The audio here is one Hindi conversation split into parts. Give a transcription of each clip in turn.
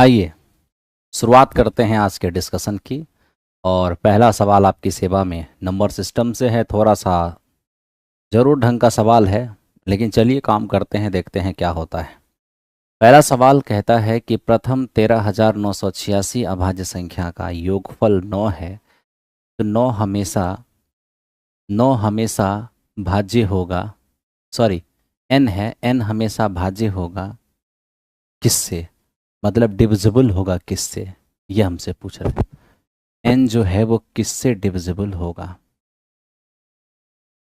आइए शुरुआत करते हैं आज के डिस्कशन की। और पहला सवाल आपकी सेवा में नंबर सिस्टम से है। थोड़ा सा ज़रूर ढंग का सवाल है, लेकिन चलिए काम करते हैं, देखते हैं क्या होता है। पहला सवाल कहता है कि प्रथम 13,986 अभाज्य संख्या का योगफल 9 है, तो 9 हमेशा भाज्य होगा। सॉरी, n है, n हमेशा भाज्य होगा किससे, मतलब डिविजिबल होगा किससे, ये हमसे पूछ रहा है। n जो है वो किससे डिविजिबल होगा।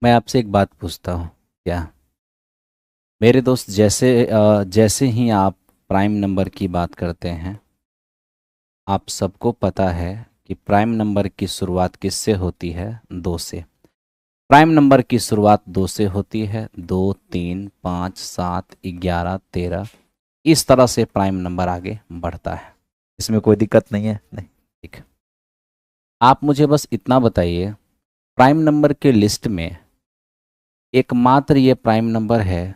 मैं आपसे एक बात पूछता हूँ, क्या मेरे दोस्त, जैसे ही आप प्राइम नंबर की बात करते हैं, आप सबको पता है कि प्राइम नंबर की शुरुआत किससे होती है? 2 से। प्राइम नंबर की शुरुआत 2 से होती है। 2, 3, 5, 7, 11, 13, इस तरह से प्राइम नंबर आगे बढ़ता है। इसमें कोई दिक्कत नहीं है? नहीं, ठीक। आप मुझे बस इतना बताइए, प्राइम नंबर के लिस्ट में एकमात्र ये प्राइम नंबर है,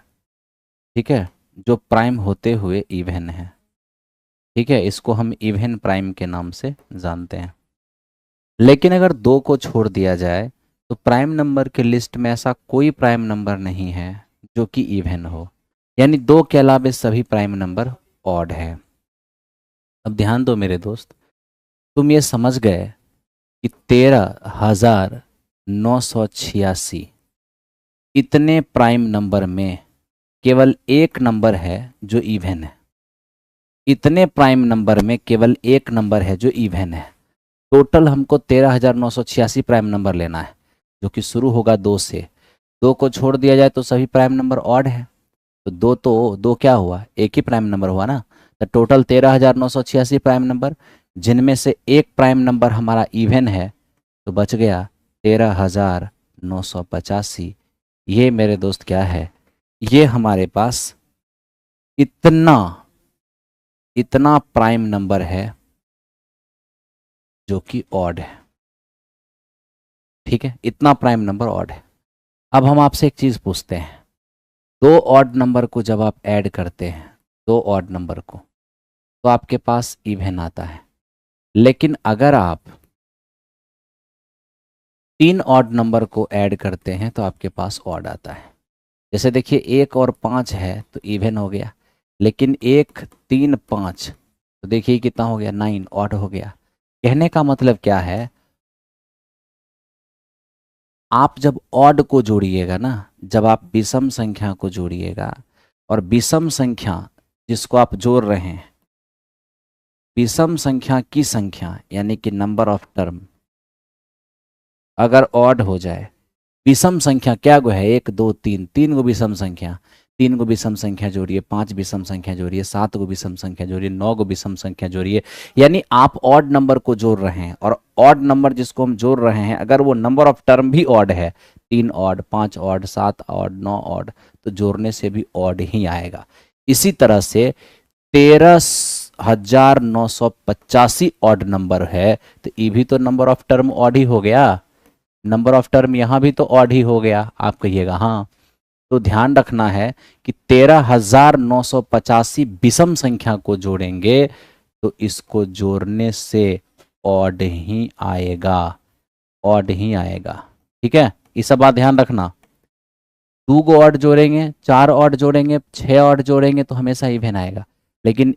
ठीक है, जो प्राइम होते हुए इवन है। ठीक है, इसको हम इवन प्राइम के नाम से जानते हैं। लेकिन अगर 2 को छोड़ दिया जाए तो प्राइम नंबर के लिस्ट में ऐसा कोई प्राइम नंबर नहीं है जो कि इवन हो, यानी 2 के अलावे सभी प्राइम नंबर ऑड है। अब ध्यान दो मेरे दोस्त, तुम ये समझ गए कि 13,986 इतने प्राइम नंबर में केवल एक नंबर है जो इवन है। इतने प्राइम नंबर में केवल एक नंबर है जो इवन है। टोटल हमको 13,986 प्राइम नंबर लेना है, जो कि शुरू होगा 2 से। 2 को छोड़ दिया जाए तो सभी प्राइम नंबर ऑड है, तो दो क्या हुआ, एक ही प्राइम नंबर हुआ ना। तो टोटल 13,986 प्राइम नंबर, जिनमें से एक प्राइम नंबर हमारा इवन है, तो बच गया 13,985। ये मेरे दोस्त क्या है, ये हमारे पास इतना इतना प्राइम नंबर है जो कि ऑड है। ठीक है, इतना प्राइम नंबर ऑड है। अब हम आपसे एक चीज़ पूछते हैं, 2 ऑड नंबर को जब आप ऐड करते हैं, 2 ऑड नंबर को, तो आपके पास इवन आता है। लेकिन अगर आप 3 ऑड नंबर को ऐड करते हैं तो आपके पास ऑड आता है। जैसे देखिए, 1 और 5 है तो इवन हो गया, लेकिन 1, 3, 5 तो देखिए कितना हो गया, 9, ऑड हो गया। कहने का मतलब क्या है, आप जब ऑड को जोड़िएगा ना, जब आप विषम संख्या को जोड़िएगा, और विषम संख्या जिसको आप जोड़ रहे हैं, विषम संख्या की संख्या यानी कि नंबर ऑफ टर्म अगर ऑड हो जाए, विषम संख्या क्या गो है, 1, 2, 3, 3 गो विषम संख्या, 3 गो विषम संख्या जोड़िए, 5 विषम संख्या जोड़िए, 7 गो विषम संख्या जोड़िए, 9 गो विषम संख्या जोड़िए, यानी आप ऑड नंबर को जोड़ रहे हैं। और ऑड नंबर जिसको हम जोड़ रहे हैं, अगर वो नंबर ऑफ टर्म भी ऑड है, 3 ऑड, 5 ऑड, 7 ऑड, 9 ऑड, तो जोड़ने से भी ऑड ही आएगा। इसी तरह से 13,985 ऑड नंबर है, तो ये भी तो नंबर ऑफ टर्म ऑड ही हो गया। नंबर ऑफ टर्म यहाँ भी तो ऑड ही हो गया। आप कहिएगा हाँ। तो ध्यान रखना है कि 13,985 विषम संख्या को जोड़ेंगे तो इसको जोड़ने से ऑड ही आएगा, ऑड ही आएगा। ठीक है, ये सब बात ध्यान रखना। 2 को ऑड जोड़ेंगे, 4 ऑड जोड़ेंगे, 6 ऑड जोड़ेंगे तो हमेशा इवन आएगा। लेकिन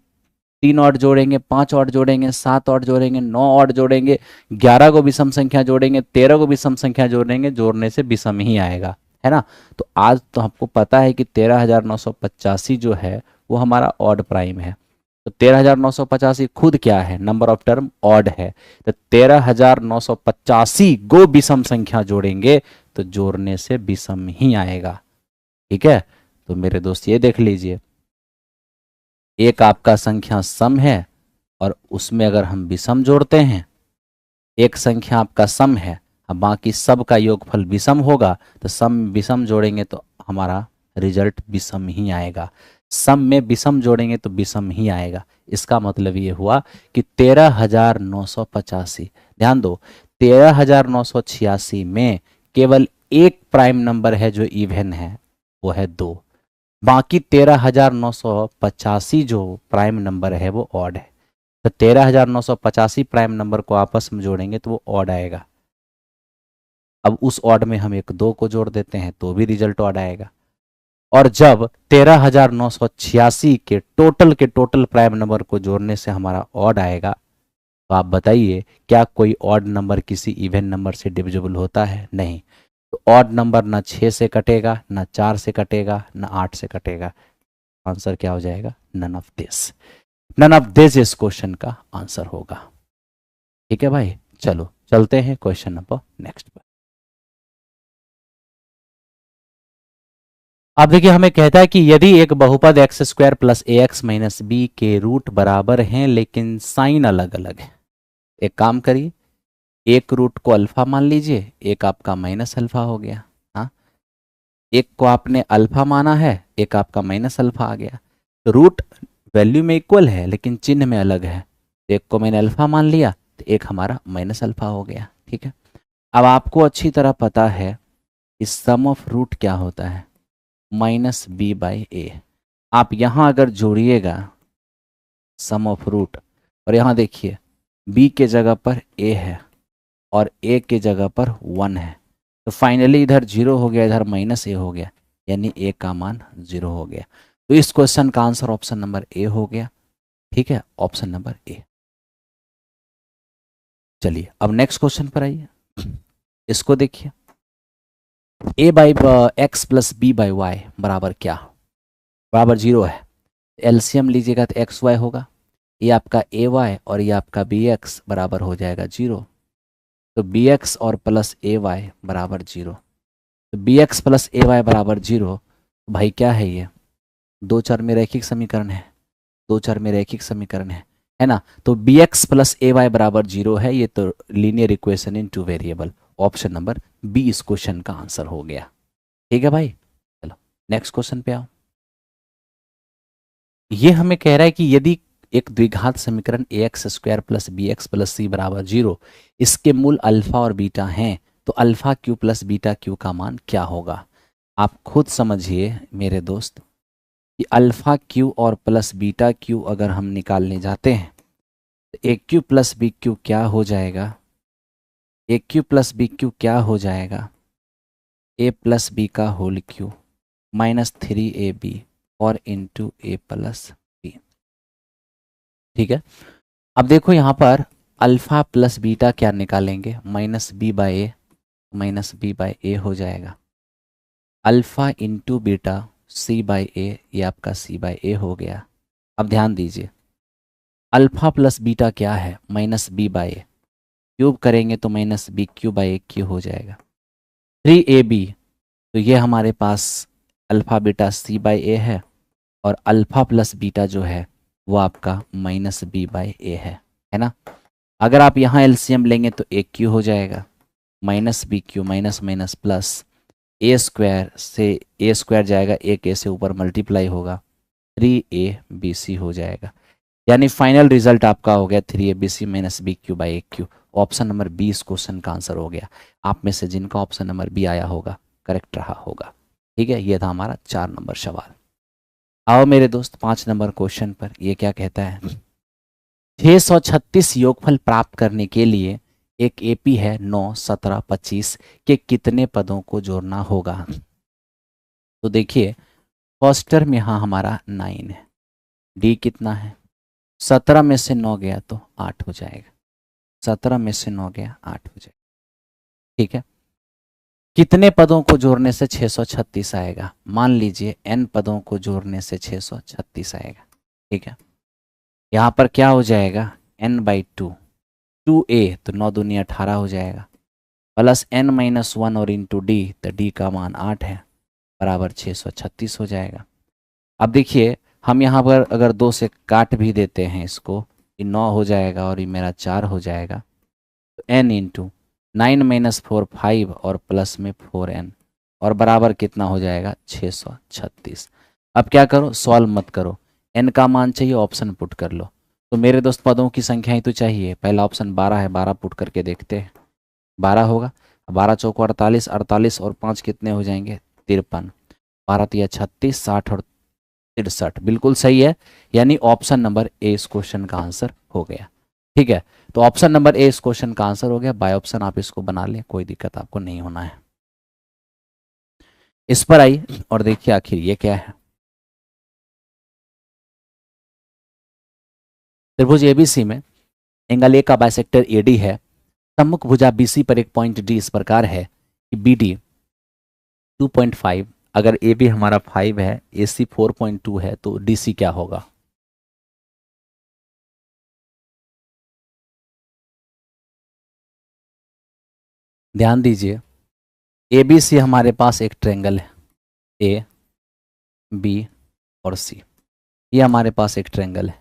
3 ऑड जोड़ेंगे, 5 ऑड जोड़ेंगे, 7 ऑड जोड़ेंगे, 9 ऑड जोड़ेंगे, 11 को विषम संख्या जोड़ेंगे, 13 को विषम संख्या जोड़ेंगे, जोड़ने से विषम ही आएगा, है ना। तो आज तो हमको पता है कि 13,985 जो है वो हमारा ऑड प्राइम है। तो 13,985 खुद क्या है, नंबर ऑफ टर्म ऑड है। तो 13,985 गो विषम संख्या जोड़ेंगे तो जोड़ने से विषम ही आएगा। ठीक है, तो मेरे दोस्त ये देख लीजिए, एक आपका संख्या सम है और उसमें अगर हम विषम जोड़ते हैं, एक संख्या आपका सम है, अब बाकी सब का योगफल विषम होगा, तो सम विषम जोड़ेंगे तो हमारा रिजल्ट विषम ही आएगा। सम में विषम जोड़ेंगे तो विषम ही आएगा। इसका मतलब ये हुआ कि 13,985, ध्यान दो, 13,986 में केवल एक प्राइम नंबर है जो इवन है, वो है 2। बाकी 13,985 जो प्राइम नंबर है वो ऑड है। तो 13,985 प्राइम नंबर को आपस में जोड़ेंगे तो वो ऑड आएगा। अब उस ऑड में हम एक 2 को जोड़ देते हैं तो भी रिजल्ट ऑड आएगा। और जब 13,986 के टोटल प्राइम नंबर को जोड़ने से हमारा ऑड आएगा, तो आप बताइए क्या कोई ऑड नंबर किसी इवन नंबर से डिविजिबल होता है? नहीं। तो ऑड नंबर ना 6 से कटेगा, ना 4 से कटेगा, ना 8 से कटेगा। आंसर क्या हो जाएगा? None of this. None of this इस क्वेश्चन का आंसर होगा। ठीक है भाई, चलो चलते हैं क्वेश्चन नंबर नेक्स्ट पर। अब देखिए हमें कहता है कि यदि एक बहुपद एक्स स्क्वायर प्लस ए एक्स माइनस बी के रूट बराबर हैं लेकिन साइन अलग अलग है। एक काम करिए, एक रूट को अल्फा मान लीजिए, एक आपका माइनस अल्फा हो गया। हाँ, एक को आपने अल्फा माना है, एक आपका माइनस अल्फा आ गया। तो रूट वैल्यू में इक्वल है लेकिन चिन्ह में अलग है। तो एक को मैंने अल्फा मान लिया तो एक हमारा माइनस अल्फा हो गया। ठीक है, अब आपको अच्छी तरह पता है कि सम ऑफ रूट क्या होता है? माइनस बी बाई ए। आप यहाँ अगर जोड़िएगा सम ऑफ रूट, और यहाँ देखिए b के जगह पर a है और a के जगह पर 1 है, तो फाइनली इधर 0 हो गया, इधर माइनस a हो गया, यानी a का मान 0 हो गया। तो इस क्वेश्चन का आंसर ऑप्शन नंबर ए हो गया। ठीक है, ऑप्शन नंबर ए। चलिए अब नेक्स्ट क्वेश्चन पर आइए, इसको देखिए। a by x plus b by y बराबर क्या? बराबर 0 है। एलसीएम लीजिएगा तो एक्स वाई होगा, ये आपका ए वाई और ये आपका बी एक्स बराबर हो जाएगा 0। तो बी एक्स और प्लस ए वाई बराबर 0। तो b x plus a y बराबर 0, तो भाई क्या है ये? दो चर में रैखिक समीकरण है, दो चर में रैखिक समीकरण है ना। तो b x plus a y बराबर 0 है, ये तो linear equation in two variable. Option number b इस क्वेश्चन का आंसर हो गया। ठीक है भाई, चलो नेक्स्ट क्वेश्चन पे आओ। ये हमें कह रहा है कि यदि एक द्विघात समीकरण a x square plus b x plus c बराबर 0, इसके मूल अल्फा और बीटा हैं, तो alpha cube plus beta cube का मान क्या होगा? आप खुद समझिए मेरे दोस्त कि अल्फा क्यू और प्लस बीटा क्यू अगर हम निकालने जाते हैं तो ए क्यू प्लस बी क्यू क्या हो जाएगा? ए क्यू प्लस बी क्यू क्या हो जाएगा? ए प्लस बी का होल क्यू माइनस 3ab और इंटू ए प्लस बी। ठीक है, अब देखो यहाँ पर अल्फा प्लस बीटा क्या निकालेंगे? Minus b by a, minus b by a हो जाएगा। Alpha into beta c by a, ये आपका सी बाई ए हो गया। अब ध्यान दीजिए, अल्फा प्लस बीटा क्या है? Minus b by a, cube करेंगे तो minus b cube by a cube हो जाएगा। 3ab, तो ये हमारे पास alpha beta c by a है, और अल्फा प्लस बीटा जो है वो आपका माइनस बी बाई ए है ना। अगर आप यहाँ एलसीएम लेंगे तो ए क्यू हो जाएगा, minus b cube minus minus plus a square से ए स्क्वायर जाएगा, एक ए से ऊपर मल्टीप्लाई होगा, 3abc हो जाएगा। यानी फाइनल रिजल्ट आपका हो गया 3abc minus b cube by a cube. Option number b इस क्वेश्चन का आंसर हो गया। आप में से जिनका ऑप्शन नंबर बी आया होगा करेक्ट रहा होगा। ठीक है, ये था हमारा 4 नंबर सवाल। आओ मेरे दोस्त 5 नंबर क्वेश्चन पर। ये क्या कहता है? 636 योगफल प्राप्त करने के लिए एक एपी है 9, 17, 25 के कितने पदों को जोड़ना होगा? तो देखिए फर्स्ट टर्म में यहाँ हमारा 9 है, डी कितना है? 17 में से 9 गया तो 8 हो जाएगा, 17 में से 9 गया 8 हो जाएगा। ठीक है, कितने पदों को जोड़ने से 636 आएगा? मान लीजिए n पदों को जोड़ने से 636 आएगा। ठीक है, यहाँ पर क्या हो जाएगा? n/2, 2a तो 9 दूनी 18 हो जाएगा, प्लस n-1 और इंटू डी, तो डी का मान 8 है, बराबर 636 हो जाएगा। अब देखिए हम यहाँ पर अगर 2 से काट भी देते हैं इसको, ये 9 हो जाएगा और ये मेरा 4 हो जाएगा, तो n इंटू 9-4 5 और प्लस में 4n और बराबर कितना हो जाएगा? 636। अब क्या करो, सॉल्व मत करो, n का मान चाहिए, ऑप्शन पुट कर लो। तो मेरे दोस्त पदों की संख्या ही तो चाहिए। पहला ऑप्शन 12 है, 12 पुट करके देखते हैं, 12 होगा। 12 चौको 48, 48 और 5 कितने हो जाएंगे? 53, 12 तिया 36, 60 और 63, बिल्कुल सही है। यानी ऑप्शन नंबर ए इस क्वेश्चन का आंसर हो गया। ठीक है, तो ऑप्शन नंबर ए इस क्वेश्चन का आंसर हो गया। बाय ऑप्शन आप इसको बना लें, कोई दिक्कत आपको नहीं होना है। इस पर आइए और देखिए आखिर ये क्या है। त्रिभुज एबीसी में एंगल ए का बाइसेक्टर एडी है। सम्मुख भुजा बीसी पर एक पॉइंट डी इस प्रकार है कि बी डी 2.5, अगर ए बी हमारा 5 है, ए सी 4.2 है, तो डी सी क्या होगा। ध्यान दीजिए, ए बी सी हमारे पास एक ट्रेंगल है, ए बी और सी, ये हमारे पास एक ट्रेंगल है।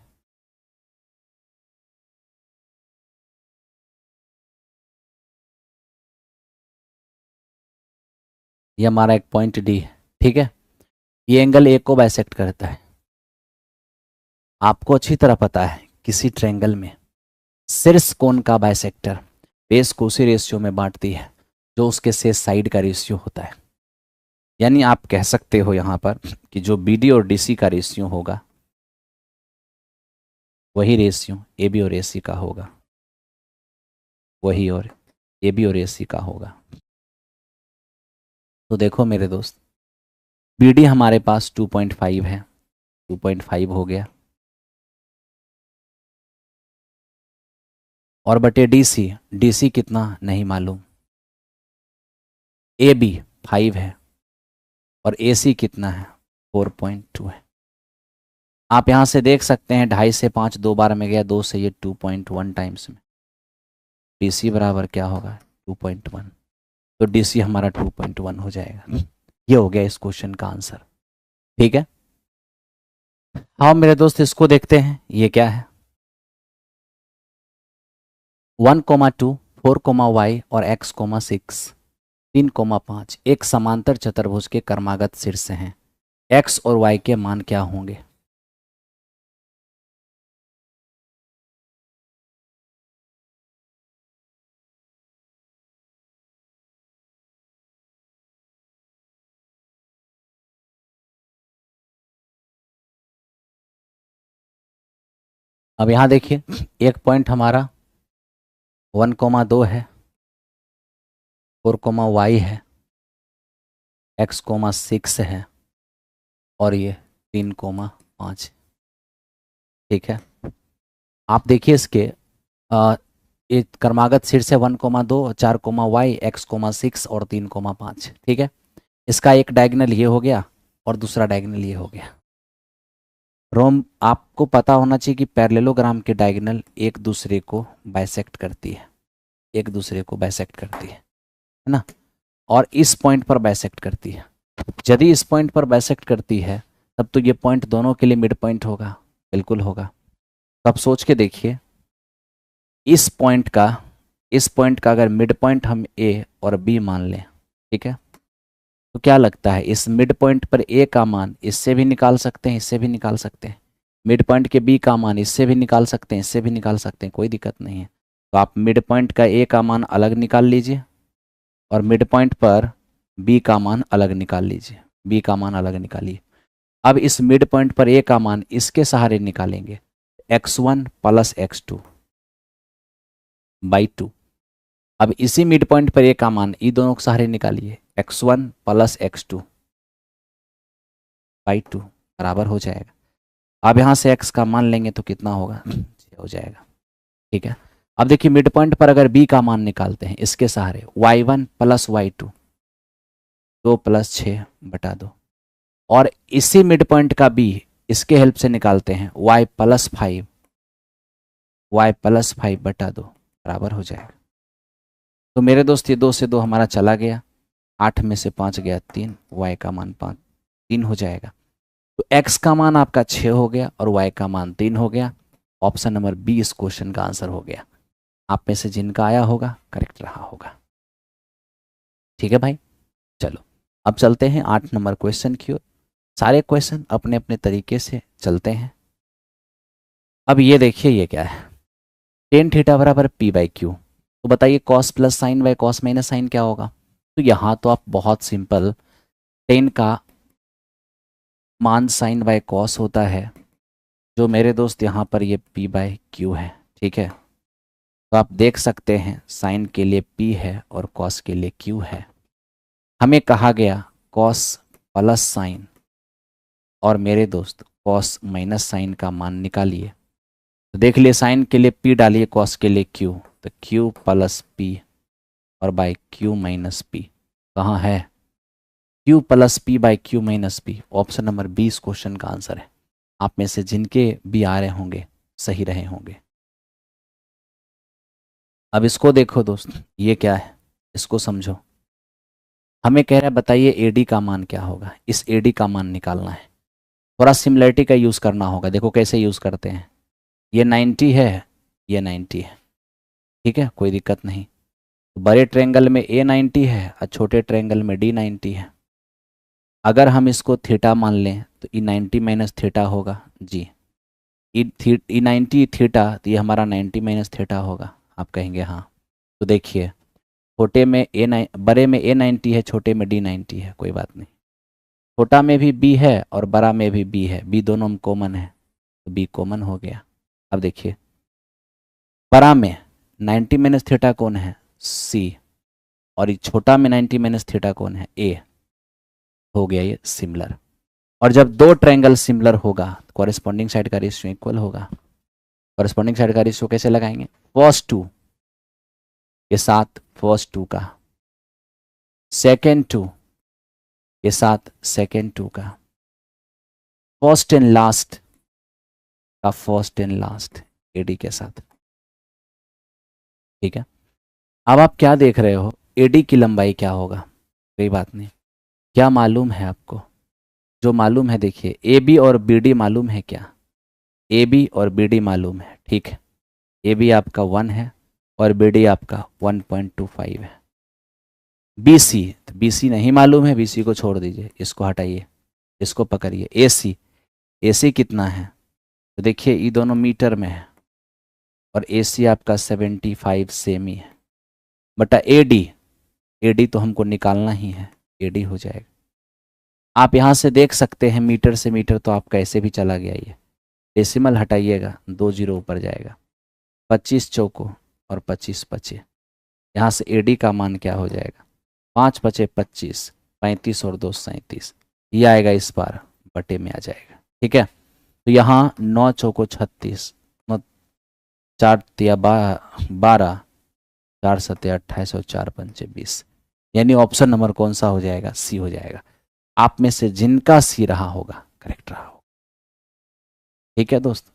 ये हमारा एक पॉइंट डी है। ठीक है, ये एंगल ए को बाइसेक्ट करता है। आपको अच्छी तरह पता है किसी ट्रेंगल में शीर्ष कोण का बाइसेक्टर बेस को उसी रेशियो में बांटती है जो उसके शेष साइड का रेशियो होता है। यानी आप कह सकते हो यहाँ पर कि जो बी डी और डी सी का रेशियो होगा वही रेशियो ए बी और ए सी का होगा, वही और ए बी और ए सी का होगा। तो देखो मेरे दोस्त, बी डी हमारे पास 2.5 है, 2.5 हो गया, और बटे डी सी कितना नहीं मालूम। ए बी 5 है और ए सी कितना है 4.2 है। आप यहाँ से देख सकते हैं 2.5 से 5 दो बार में गया, 2 से ये 2.1 टाइम्स में, डी सी बराबर क्या होगा 2.1, तो डी सी हमारा 2.1 हो जाएगा। ये हो गया इस क्वेश्चन का आंसर। ठीक है, हाँ मेरे दोस्त इसको देखते हैं ये क्या है। 1,2, 4, और x,6, 3,5 एक समांतर चतुर्भुज के क्रमागत शीर्ष हैं। x और y के मान क्या होंगे। अब यहाँ देखिए, एक पॉइंट हमारा 1,2 है, 4, है, x,6 है, और ये 3,5। ठीक है, आप देखिए इसके ये क्रमागत शीर्ष है 1,2, 4, x,6 और 3,5। ठीक है, इसका एक डायगोनल ये हो गया और दूसरा डायगोनल ये हो गया। रोम आपको पता होना चाहिए कि पैरेललोग्राम के डायगोनल एक दूसरे को बाइसेक्ट करती है, एक दूसरे को बाइसेक्ट करती है ना, और इस पॉइंट पर बाइसेक्ट करती है। यदि इस पॉइंट पर बाइसेक्ट करती है तब तो ये पॉइंट दोनों के लिए मिड पॉइंट होगा, बिल्कुल होगा। तो आप सोच के देखिए, इस पॉइंट का अगर मिड पॉइंट हम ए और बी मान लें, ठीक है, तो क्या लगता है इस मिड पॉइंट पर ए का मान इससे भी निकाल सकते हैं, इससे भी निकाल सकते हैं। मिड पॉइंट के बी का मान इससे भी निकाल सकते हैं, इससे भी निकाल सकते हैं, कोई दिक्कत नहीं है। तो आप मिड पॉइंट का ए का मान अलग निकाल लीजिए और मिड पॉइंट पर बी का मान अलग निकाल लीजिए, बी का मान अलग निकालिए। अब इस मिड पॉइंट पर ए का मान इसके सहारे निकालेंगे, x1 प्लस x2 बाई 2। अब इसी मिड पॉइंट पर ए का मान ई दोनों के सहारे निकालिए, x1 प्लस x2 बाई 2 बराबर हो जाएगा। अब यहाँ से x का मान लेंगे तो कितना होगा, 6 हो जाएगा। ठीक है, अब देखिए मिड पॉइंट पर अगर b का मान निकालते हैं इसके सहारे, y1 प्लस y2, 2 प्लस 6 बटा 2, और इसी मिड पॉइंट का b इसके हेल्प से निकालते हैं, y प्लस 5 बटा 2 बराबर हो जाएगा। तो मेरे दोस्त ये 2 से 2 हमारा चला गया, 8 में से 5 गया 3, y का मान 3 हो जाएगा। तो x का मान आपका 6 हो गया और y का मान 3 हो गया। ऑप्शन नंबर बी इस क्वेश्चन का आंसर हो गया। आप में से जिनका आया होगा करेक्ट रहा होगा। ठीक है भाई, चलो अब चलते हैं 8 नंबर क्वेश्चन की ओर। सारे क्वेश्चन अपने अपने तरीके से चलते हैं। अब ये देखिए ये क्या है, tan थीटा बराबर p बाई क्यू। तो बताइए cos plus sine by cos minus sine क्या होगा। तो यहाँ तो आप बहुत सिंपल tan का मान साइन बाय कॉस होता है, जो मेरे दोस्त यहाँ पर ये p बाय क्यू है, ठीक है। तो आप देख सकते हैं साइन के लिए p है और कॉस के लिए q है। हमें कहा गया कॉस प्लस साइन और मेरे दोस्त कॉस माइनस साइन का मान निकालिए। तो देख लिए साइन के लिए p डालिए, कॉस के लिए q, तो q प्लस p और बाय q माइनस p कहाँ है? q plus p by q minus p। Option number 20 question का आंसर है। आप में से जिनके भी आ रहे होंगे सही रहे होंगे। अब इसको देखो दोस्त, ये क्या है इसको समझो। हमें कह रहा है बताइए एडी का मान क्या होगा, इस एडी का मान निकालना है। थोड़ा सिमिलरिटी का यूज़ करना होगा। देखो कैसे यूज़ करते हैं। ये 90 है, ये 90 है, ठीक है, कोई दिक्कत नहीं। बड़े ट्रायंगल में ए 90 है और छोटे ट्रायंगल में डी 90 है। अगर हम इसको थीटा मान लें तो ई 90 माइनस थीटा होगा जी। ई 90 थीटा, तो ये हमारा 90 माइनस थीटा होगा। आप कहेंगे हाँ। तो देखिए छोटे में बड़े में ए 90 है, छोटे में डी 90 है, कोई बात नहीं। छोटा में भी बी है और बड़ा में भी बी है, बी दोनों में कॉमन है, तो बी कॉमन हो गया। अब देखिए बड़ा में 90 माइनस थीटा कौन है? सी। और ये छोटा में 90 माइनस थीटा कौन है? ए। हो गया ये सिमिलर। और जब दो ट्रायंगल सिमिलर होगा तो कॉरेस्पॉन्डिंग साइड का रेशियो इक्वल होगा। कॉरेस्पॉन्डिंग साइड का रेशियो कैसे लगाएंगे? फर्स्ट टू के साथ फर्स्ट टू का, सेकेंड टू के साथ सेकेंड टू का, फर्स्ट एंड लास्ट का फर्स्ट एंड लास्ट एडी के साथ, ठीक है। अब आप क्या देख रहे हो, एडी की लंबाई क्या होगा? कोई बात नहीं, क्या मालूम है आपको? जो मालूम है देखिए, ए बी और बी डी मालूम है क्या? ए बी और बी डी मालूम है, ठीक है। ए बी आपका 1 है और बी डी आपका 1.25 है। बी सी, तो बी सी नहीं मालूम है, बी सी को छोड़ दीजिए, इसको हटाइए, इसको पकड़िए। ए सी, ए सी कितना है? तो देखिए ये दोनों मीटर में है और ए सी आपका 75 सेमी है, बटा ए डी, ए डी तो हमको निकालना ही है, ए डी हो जाएगा। आप यहाँ से देख सकते हैं मीटर से मीटर तो आपका ऐसे भी चला गया। ये डेसिमल हटाइएगा, 2 जीरो ऊपर जाएगा। 25 चौको और 25 पचे, यहाँ से एडी का मान क्या हो जाएगा? 5 पचे 25, 35 और 2 37, ये आएगा इस बार बटे में आ जाएगा, ठीक है। तो यहाँ 9 चौको 36, 4 तिया 12, 4 सत्ते 28 और 4 पंचे 20, यानी ऑप्शन नंबर कौन सा हो जाएगा? सी हो जाएगा। आप में से जिनका सी रहा होगा करेक्ट रहा होगा, ठीक है दोस्त।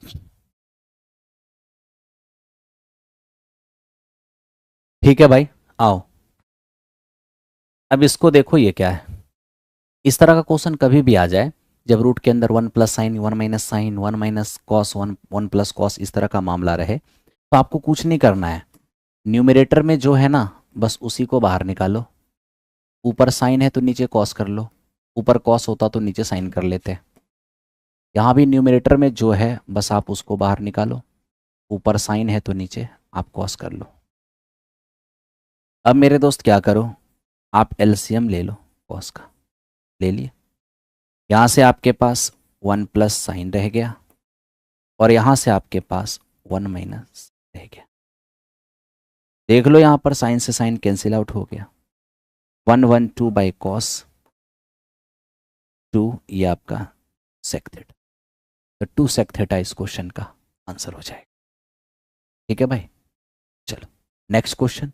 ठीक है भाई, आओ अब इसको देखो, ये क्या है। इस तरह का क्वेश्चन कभी भी आ जाए जब रूट के अंदर 1 plus sine, 1 minus sine, 1 minus cos, 1 plus cos, इस तरह का मामला रहे, तो आपको कुछ नहीं करना है। न्यूमरेटर में जो है ना बस उसी को बाहर निकालो। ऊपर साइन है तो नीचे कॉस कर लो, ऊपर कॉस होता तो नीचे साइन कर लेते। यहाँ भी न्यूमरेटर में जो है बस आप उसको बाहर निकालो, ऊपर साइन है तो नीचे आप कॉस कर लो। अब मेरे दोस्त क्या करो, आप एलसीएम ले लो, कॉस का ले लिए। यहाँ से आपके पास 1 प्लस साइन रह गया और यहाँ से आपके पास 1 माइनस रह गया। देख लो यहाँ पर साइन से साइन कैंसिल आउट हो गया। 112 बाई कॉस 2, ये आपका सेक थीटा, तो 2 सेक थीटा इस क्वेश्चन का आंसर हो जाएगा, ठीक है भाई। चलो नेक्स्ट क्वेश्चन।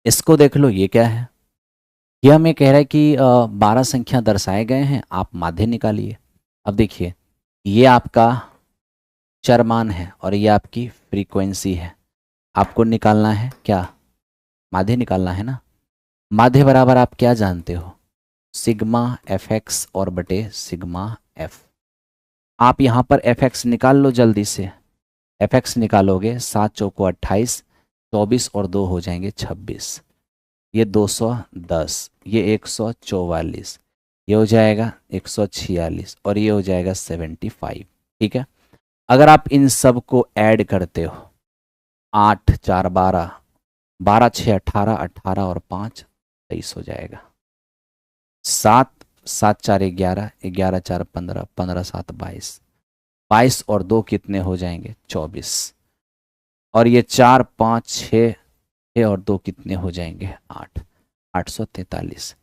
इसको देख लो, ये क्या है। ये हमें कह रहा है कि 12 संख्या दर्शाए गए हैं, आप माध्य निकालिए। अब देखिए ये आपका चरमान है और ये आपकी फ्रीक्वेंसी है। आपको निकालना है क्या? माध्य निकालना है ना। माध्य बराबर आप क्या जानते हो? सिग्मा एफ एक्स और बटे सिग्मा एफ। आप यहाँ पर एफ एक्स निकाल लो जल्दी से। एफ एक्स निकालोगे 7 चौको 28, 24 और 2 हो जाएंगे 26, ये 210, ये 144, ये हो जाएगा 146 और ये हो जाएगा 75, ठीक है। अगर आप इन सब को ऐड करते हो, 8 4 12, 12 6 18, 18 और 5 23 हो जाएगा, 7 7 4 11, 11 4 15, 15 7 22, 22 और 2 कितने हो जाएंगे 24, और ये 4 5 6 6 और 2 कितने हो जाएंगे 8, 843।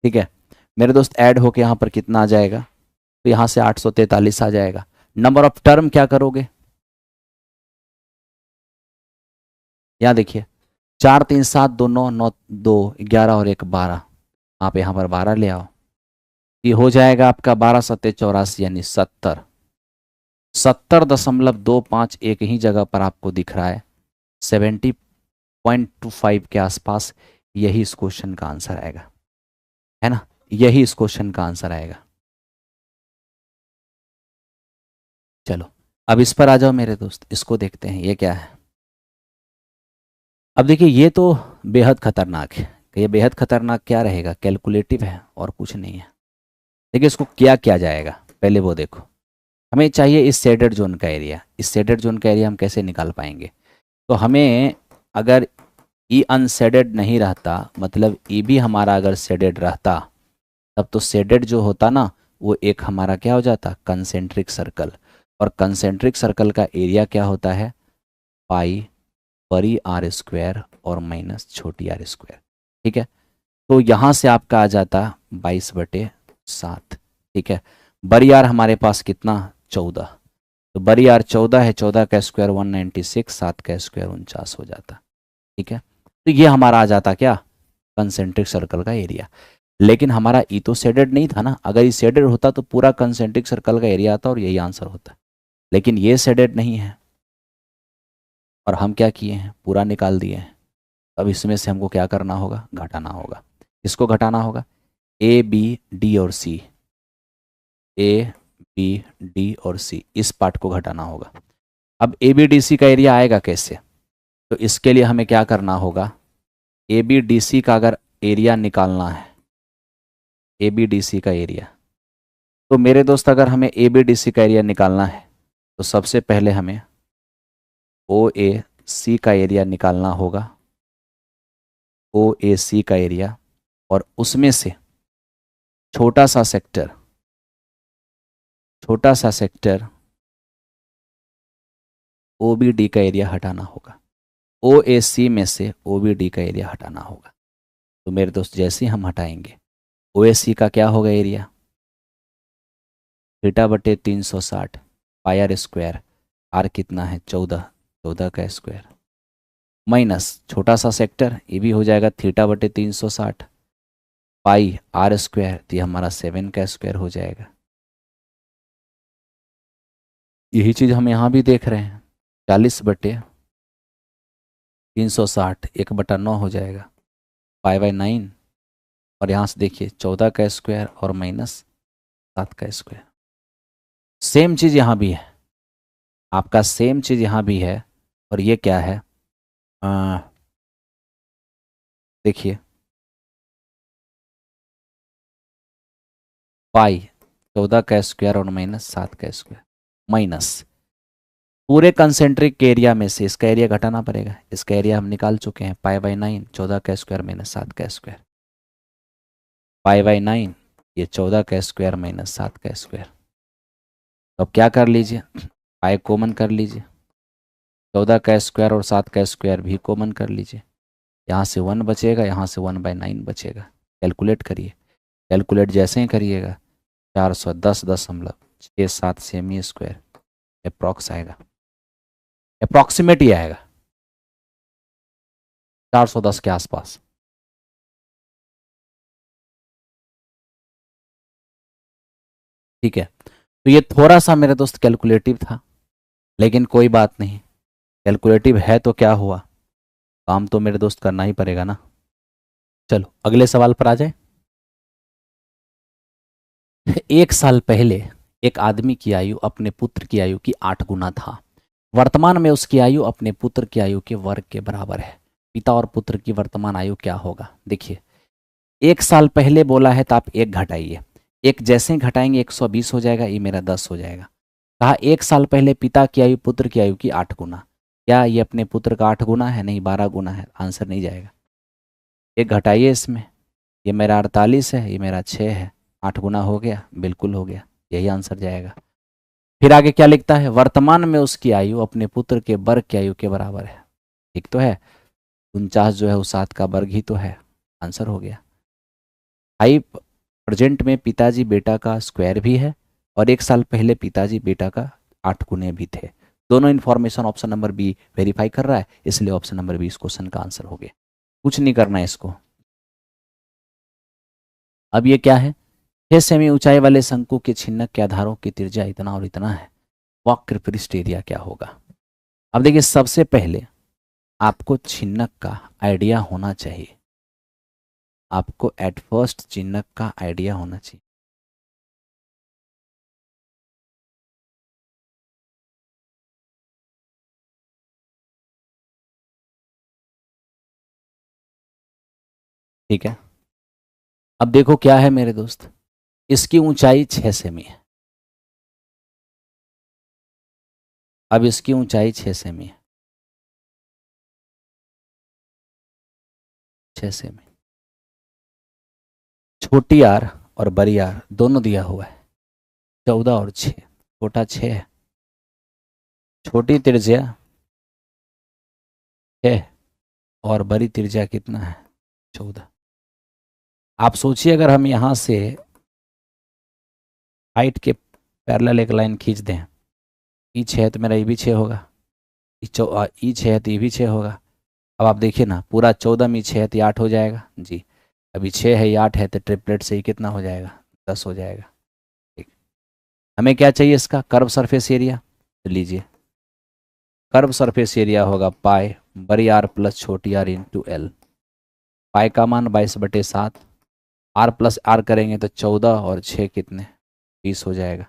ठीक है मेरे दोस्त, ऐड होके यहाँ पर कितना आ जाएगा, तो यहाँ से 843 आ जाएगा। नंबर ऑफ टर्म क्या करोगे, यहाँ देखिए 4 3 7 2 9 9 2 11 और 1 12, आप यहाँ पर 12 ले आओ, ये हो जाएगा आपका 12 7 84 यानी 70, 70.25 एक ही जगह पर आपको दिख रहा है, 70.25 के आसपास। यही इस क्वेश्चन का आंसर आएगा, है ना, यही इस क्वेश्चन का आंसर आएगा। चलो अब इस पर आ जाओ मेरे दोस्त, इसको देखते हैं ये क्या है। अब देखिए ये तो बेहद खतरनाक है, ये बेहद खतरनाक क्या रहेगा, कैलकुलेटिव है और कुछ नहीं है। देखिए इसको क्या किया जाएगा, पहले वो देखो, हमें चाहिए इस शेडेड जोन का एरिया। इस शेडेड जोन का एरिया हम कैसे निकाल पाएंगे, तो हमें अगर ई अनशेडेड नहीं रहता, मतलब ई भी हमारा अगर शेडेड रहता, तब तो शेडेड जो होता ना वो एक हमारा क्या हो जाता, कंसेंट्रिक सर्कल। और कंसेंट्रिक सर्कल का एरिया क्या होता है, पाई बड़ी आर स्क्वायर और माइनस छोटी आर स्क्वायर। ठीक है, तो यहाँ से आपका आ जाता 22/7। ठीक है, बड़ी आर हमारे पास कितना 14, तो बड़ी आर 14 है, 14 का स्क्वायर 196, 7 का स्क्वायर 49 हो जाता। ठीक है, तो ये हमारा आ जाता क्या, कंसेंट्रिक सर्कल का एरिया। लेकिन हमारा ई तो शेडेड नहीं था ना, अगर ये शेडेड होता तो पूरा कंसेंट्रिक सर्कल का एरिया आता और यही आंसर होता, लेकिन ये शेडेड नहीं है और हम क्या किए हैं, पूरा निकाल दिए हैं। अब इसमें से हमको क्या करना होगा, घटाना होगा। किसको घटाना होगा, ए बी डी और सी, ए बी डी और सी, इस पार्ट को घटाना होगा। अब ए बी डी सी का एरिया आएगा कैसे, तो इसके लिए हमें क्या करना होगा, ए बी डी सी का अगर एरिया निकालना है, ए बी डी सी का एरिया, तो मेरे दोस्त अगर हमें ए बी डी सी का एरिया निकालना है तो सबसे पहले हमें ओ ए सी का एरिया निकालना होगा, ओ ए सी का एरिया, और उसमें से छोटा सा सेक्टर ओ बी डी का एरिया हटाना होगा। ओ ए सी में से ओ बी डी का एरिया हटाना होगा। तो मेरे दोस्त जैसे ही हम हटाएंगे, ओ ए सी का क्या होगा area, θ/360 pi r square, r कितना है 14, 14 का स्क्वायर, माइनस छोटा सा सेक्टर ये भी हो जाएगा θ/360 पाई आर स्क्वायर, तो ये हमारा 7 का स्क्वायर हो जाएगा। यही चीज़ हम यहाँ भी देख रहे हैं, 40/360 1/9 हो जाएगा, π/9, और यहाँ से देखिए 14 का स्क्वायर और माइनस 7 का स्क्वायर। सेम चीज़ यहाँ भी है, आपका सेम चीज़ यहाँ भी है। और ये क्या है, देखिए पाई 14 का स्क्वायर और माइनस 7 का स्क्वायर, माइनस पूरे कंसेंट्रिक एरिया में से इसका एरिया घटाना पड़ेगा। इसका एरिया हम निकाल चुके हैं, π/9, 14 का स्क्वायर माइनस 7 का स्क्वायर, π/9 ये 14 का स्क्वायर माइनस 7 का स्क्वायर। तो अब क्या कर लीजिए, पाई कॉमन कर लीजिए, 14 का स्क्वायर और 7 का स्क्वायर भी कॉमन कर लीजिए, यहाँ से 1 बचेगा, यहाँ से 1/9 बचेगा। कैलकुलेट करिए, कैलकुलेट जैसे ही करिएगा 410.67 सेमी स्क्वायर अप्रॉक्स आएगा, अप्रॉक्सीमेट ही आएगा 410 के आसपास। ठीक है, तो ये थोड़ा सा मेरे दोस्त कैलकुलेटिव था, लेकिन कोई बात नहीं, कैलकुलेटिव है तो क्या हुआ, काम तो मेरे दोस्त करना ही पड़ेगा ना। चलो अगले सवाल पर आ जाए। 1 साल पहले एक आदमी की आयु अपने पुत्र की आयु की 8 गुना था। वर्तमान में उसकी आयु अपने पुत्र की आयु के वर्ग के बराबर है। पिता और पुत्र की वर्तमान आयु क्या होगा। देखिए 1 साल पहले बोला है तो आप 1 घटाइए, एक जैसे ही घटाएंगे 120 हो जाएगा, ये मेरा 10 हो जाएगा। कहा 1 साल पहले पिता की आयु पुत्र की आयु की 8 गुना, क्या ये अपने पुत्र का 8 गुना है, नहीं 12 गुना है, आंसर नहीं जाएगा। 1 घटाइए इसमें, ये मेरा 48 है, ये मेरा 6 है, 8 गुना हो गया, बिल्कुल हो गया, यही आंसर जाएगा। फिर आगे क्या लिखता है, वर्तमान में उसकी आयु अपने पुत्र के वर्ग की आयु के बराबर है। ठीक तो है, 49 जो है वो 7 का वर्ग ही तो है, आंसर हो गया। हाई प्रेजेंट में पिताजी बेटा का स्क्वायर भी है और 1 साल पहले पिताजी बेटा का 8 गुने भी थे। दोनों information option number b verify कर रहा है, इसलिए ऑप्शन नंबर बी इस क्वेश्चन का आंसर हो गया। कुछ नहीं करना है इसको। अब ये क्या है, 6 सेमी ऊंचाई वाले शंकु के छिन्नक के आधारों की त्रिज्या इतना और इतना है, वक्र पृष्ठ एरिया क्या होगा। अब देखिए, सबसे पहले आपको छिन्नक का आइडिया होना चाहिए, आपको एट फर्स्ट छिन्नक का आइडिया होना चाहिए। ठीक है, अब देखो क्या है मेरे दोस्त, इसकी ऊंचाई 6 सेमी है। अब इसकी ऊंचाई 6 सेमी है, 6 सेमी। छोटी आर और बड़ी आर दोनों दिया हुआ है, 14 और 6, छोटा 6 है, छोटी त्रिज्या 6 और बड़ी त्रिज्या कितना है, 14। आप सोचिए अगर हम यहाँ से हाइट के पैरेलल एक लाइन खींच दें, ई 6 है तो मेरा ई भी 6 होगा, ई 6 है तो ई भी 6 होगा। अब आप देखिए ना, पूरा 14 में 6 है तो 8 हो जाएगा जी। अभी 6 है, 8 है, तो ट्रिपलेट से ही कितना हो जाएगा, 10 हो जाएगा। ठीक, हमें क्या चाहिए, इसका कर्व सरफेस एरिया। तो लीजिए, कर्व सरफेस एरिया होगा पाई बड़ी आर प्लस छोटी आर इंटू एल। पाई का मान 22/7, आर प्लस आर करेंगे तो 14 और 6 कितने, 20 हो जाएगा,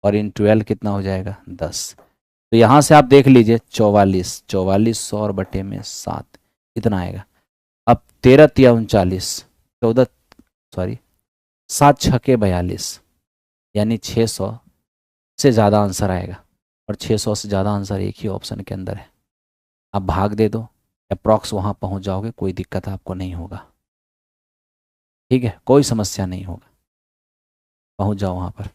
और इंटू एल कितना हो जाएगा, 10। तो यहाँ से आप देख लीजिए 44, 4400 और बटे में 7 कितना आएगा। अब 13 तिया 39, 14 सॉरी 7 छके 42, यानी 600 से ज़्यादा आंसर आएगा, और 600 से ज़्यादा आंसर एक ही ऑप्शन के अंदर है। आप भाग दे दो, अप्रॉक्स वहाँ पहुँच जाओगे, कोई दिक्कत आपको नहीं होगा। ठीक है, कोई समस्या नहीं होगा, पहुँच जाओ वहाँ पर।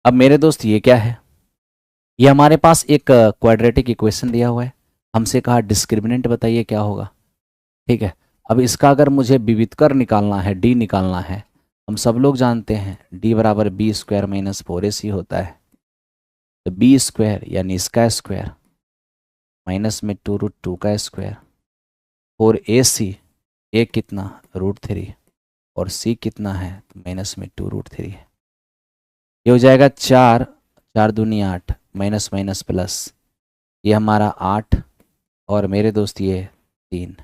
अब मेरे दोस्त ये क्या है, ये हमारे पास एक क्वाड्रेटिक इक्वेशन दिया हुआ है, हमसे कहा डिस्क्रिमिनेंट बताइए क्या होगा। ठीक है, अब इसका अगर मुझे विविधकर निकालना है, डी निकालना है, हम सब लोग जानते हैं डी बराबर बी स्क्वायर माइनस 4ac होता है। तो बी स्क्वायर यानी इसका स्क्वायर माइनस में 2√2 का स्क्वायर, 4ac, ए कितना √3 और सी कितना है तो माइनस में 2√3। ये हो जाएगा 4, 4 दूनी 8, माइनस माइनस प्लस, ये हमारा 8 और मेरे दोस्त ये 3,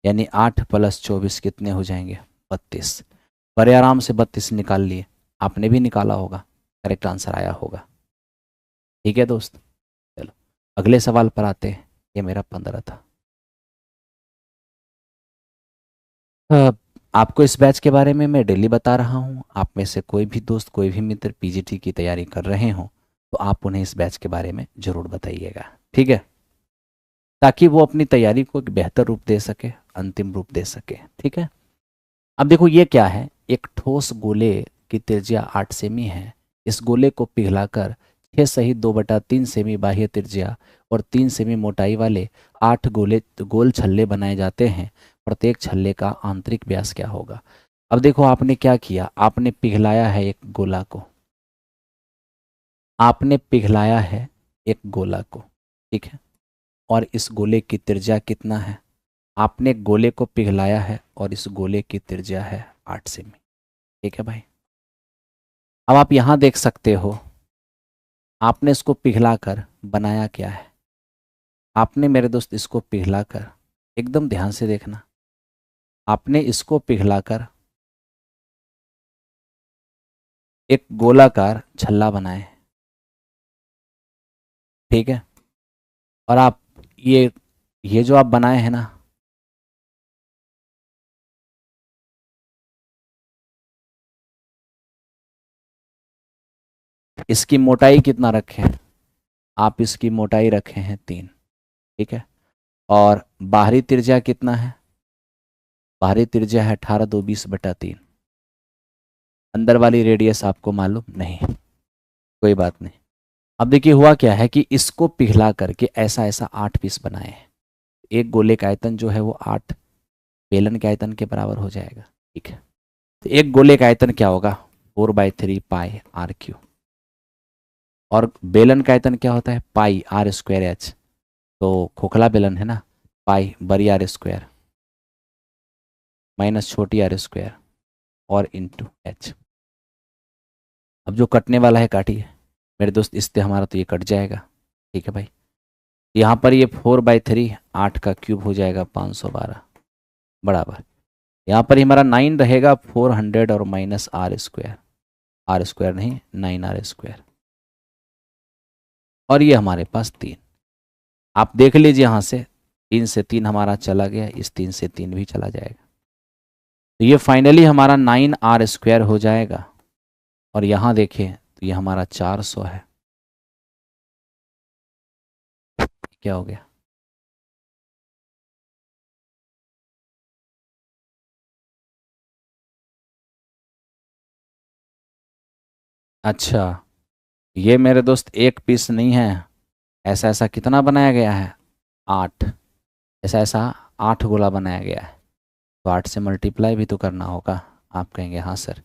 यानी 8 प्लस 24 कितने हो जाएंगे, 32। बड़े आराम से 32 निकाल लिए, आपने भी निकाला होगा, करेक्ट आंसर आया होगा। ठीक है दोस्त, चलो अगले सवाल पर आते हैं। ये मेरा 15 था। आपको इस बैच के बारे में मैं डेली बता रहा हूँ, आप में से कोई भी दोस्त, कोई भी मित्र पीजीटी की तैयारी कर रहे हो तो आप उन्हें इस बैच के बारे में ज़रूर बताइएगा, ठीक है, ताकि वो अपनी तैयारी को एक बेहतर रूप दे सके, अंतिम रूप दे सके। ठीक है, अब देखो ये क्या है, एक ठोस गोले की त्रिज्या 8 सेमी है, इस गोले को पिघलाकर 6 सहित 2/3 सेमी बाह्य त्रिज्या और 3 सेमी मोटाई वाले 8 गोल छल्ले बनाए जाते हैं, प्रत्येक छल्ले का आंतरिक व्यास क्या होगा। अब देखो आपने क्या किया, आपने पिघलाया है एक गोला को, आपने पिघलाया है एक गोला को, ठीक है, और इस गोले की त्रिज्या कितना है, आपने गोले को पिघलाया है और इस गोले की त्रिज्या है 8 सेमी। ठीक है भाई, अब आप यहाँ देख सकते हो, आपने इसको पिघलाकर बनाया क्या है, आपने मेरे दोस्त इसको पिघलाकर, एकदम ध्यान से देखना, आपने इसको पिघलाकर एक गोलाकार छल्ला बनाए। ठीक है, और आप ये जो आप बनाए हैं ना, इसकी मोटाई कितना रखे हैं, आप इसकी मोटाई रखे हैं 3। ठीक है, और बाहरी त्रिज्या कितना है, बाहरी त्रिज्या है 18 2 20/3। अंदर वाली रेडियस आपको मालूम नहीं, कोई बात नहीं। अब देखिए हुआ क्या है कि इसको पिघला करके ऐसा ऐसा 8 पीस बनाए हैं। एक गोले का आयतन जो है वो 8 बेलन के आयतन के बराबर हो जाएगा। ठीक है, तो एक गोले का आयतन क्या होगा 4/3 पाई आर क्यू, और बेलन का आयतन क्या होता है पाई आर स्क्वायर एच। तो खोखला बेलन है ना, पाई बड़ी आर स्क्वायर माइनस छोटी आर स्क्वायर और इंटू एच। अब जो कटने वाला है काटिए मेरे दोस्त, इससे हमारा तो ये कट जाएगा। ठीक है भाई, यहाँ पर ये 4/3 8 का क्यूब हो जाएगा 512 बराबर, यहाँ पर हमारा 9 रहेगा 400 और माइनस आर स्क्वायर नहीं 9r²। और ये हमारे पास 3, आप देख लीजिए यहाँ से 3 से 3 हमारा चला गया, इस 3 से 3 भी चला जाएगा, तो ये फाइनली हमारा 9r² हो जाएगा। और यहाँ देखें तो ये हमारा 400 है। क्या हो गया, अच्छा ये मेरे दोस्त एक पीस नहीं है, ऐसा ऐसा कितना बनाया गया है 8, ऐसा ऐसा 8 गोला बनाया गया है। तो 8 से मल्टीप्लाई भी तो करना होगा। आप कहेंगे हाँ सर,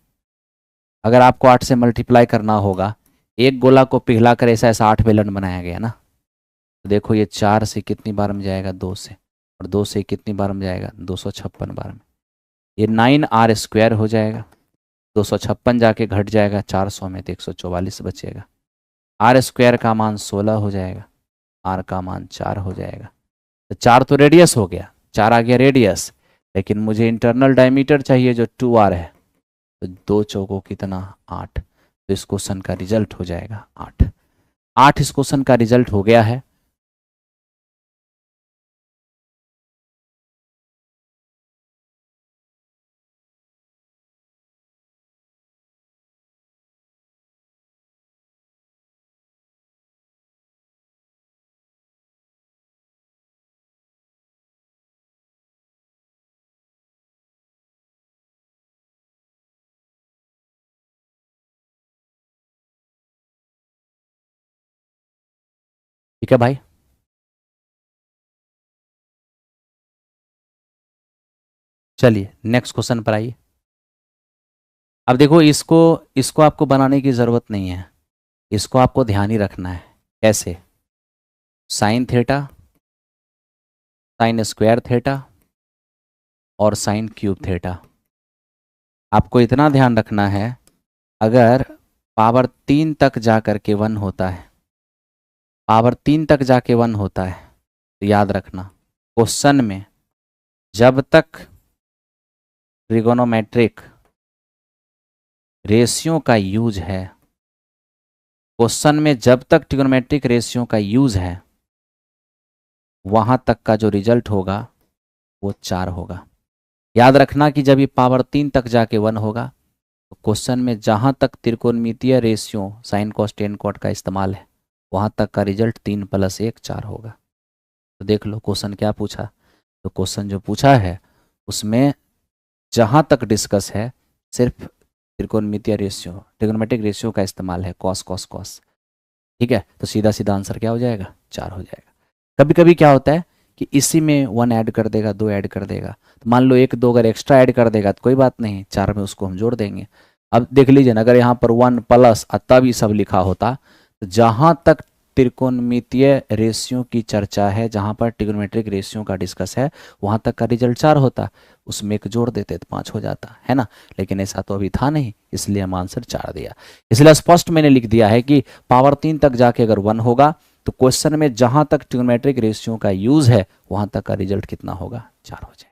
अगर आपको 8 से मल्टीप्लाई करना होगा, एक गोला को पिघला कर ऐसा ऐसा 8 बेलन बनाया गया ना, तो देखो ये 4 से कितनी बार में जाएगा 2 से, और 2 से कितनी बार में जाएगा 256 बार में, ये 9r² हो जाएगा। 256 जाके घट जाएगा 400 में तो 144 बचेगा। r² का मान 16 हो जाएगा, r का मान 4 हो जाएगा। तो 4 तो रेडियस हो गया, 4 आ गया रेडियस, लेकिन मुझे इंटरनल डायमीटर चाहिए जो 2r है। तो 2 चौकों कितना 8, तो इस क्वेश्चन का रिजल्ट हो जाएगा 8 इस क्वेश्चन का रिजल्ट हो गया है। ठीक है भाई, चलिए नेक्स्ट क्वेश्चन पर आइए। अब देखो इसको इसको आपको बनाने की ज़रूरत नहीं है, इसको आपको ध्यान ही रखना है। कैसे, sine theta, sine square theta और साइन क्यूब थीटा। आपको इतना ध्यान रखना है, अगर पावर 3 तक जा कर के 1 होता है, पावर 3 तक जाके 1 होता है, तो याद रखना क्वेश्चन में जब तक ट्रिगोनोमेट्रिक रेशियो का यूज है, क्वेश्चन में जब तक ट्रिगोनोमेट्रिक रेशियो का यूज है, वहां तक का जो रिजल्ट होगा वो 4 होगा। याद रखना कि जब ये पावर 3 तक जाके 1 होगा, तो क्वेश्चन में जहां तक त्रिकोणमितीय ratio sine cos tan cot का इस्तेमाल है, वहां तक का रिजल्ट 3 + 1 4 होगा। तो देख लो क्वेश्चन क्या पूछा, तो क्वेश्चन जो पूछा है उसमें जहां तक डिस्कस है सिर्फ त्रिकोणमितीय रेशियो ट्रिगोनोमेट्रिक रेशियो का इस्तेमाल है, कॉस कॉस कॉस। ठीक है, तो सीधा सीधा आंसर क्या हो जाएगा 4 हो जाएगा। कभी कभी क्या होता है कि इसी में 1 ऐड कर देगा, 2 ऐड कर देगा, तो मान लो 1 2 अगर एक्स्ट्रा ऐड कर देगा तो कोई बात नहीं, 4 में उसको हम जोड़ देंगे। अब देख लीजिए ना, अगर यहाँ पर 1 प्लस तब ये सब लिखा होता, तो जहाँ तक त्रिकोणमितीय रेशियो की चर्चा है, जहाँ पर ट्रिगोनोमेट्रिक रेशियो का डिस्कस है, वहाँ तक का रिजल्ट 4 होता, उसमें एक जोड़ देते तो 5 हो जाता है ना। लेकिन ऐसा तो अभी था नहीं, इसलिए हम आंसर 4 दिया। इसलिए स्पष्ट मैंने लिख दिया है कि पावर 3 तक जाके अगर 1 होगा, तो क्वेश्चन में जहां तक ट्रिगोनोमेट्रिक रेशियो का यूज है वहां तक का रिजल्ट कितना होगा 4 हो जाए।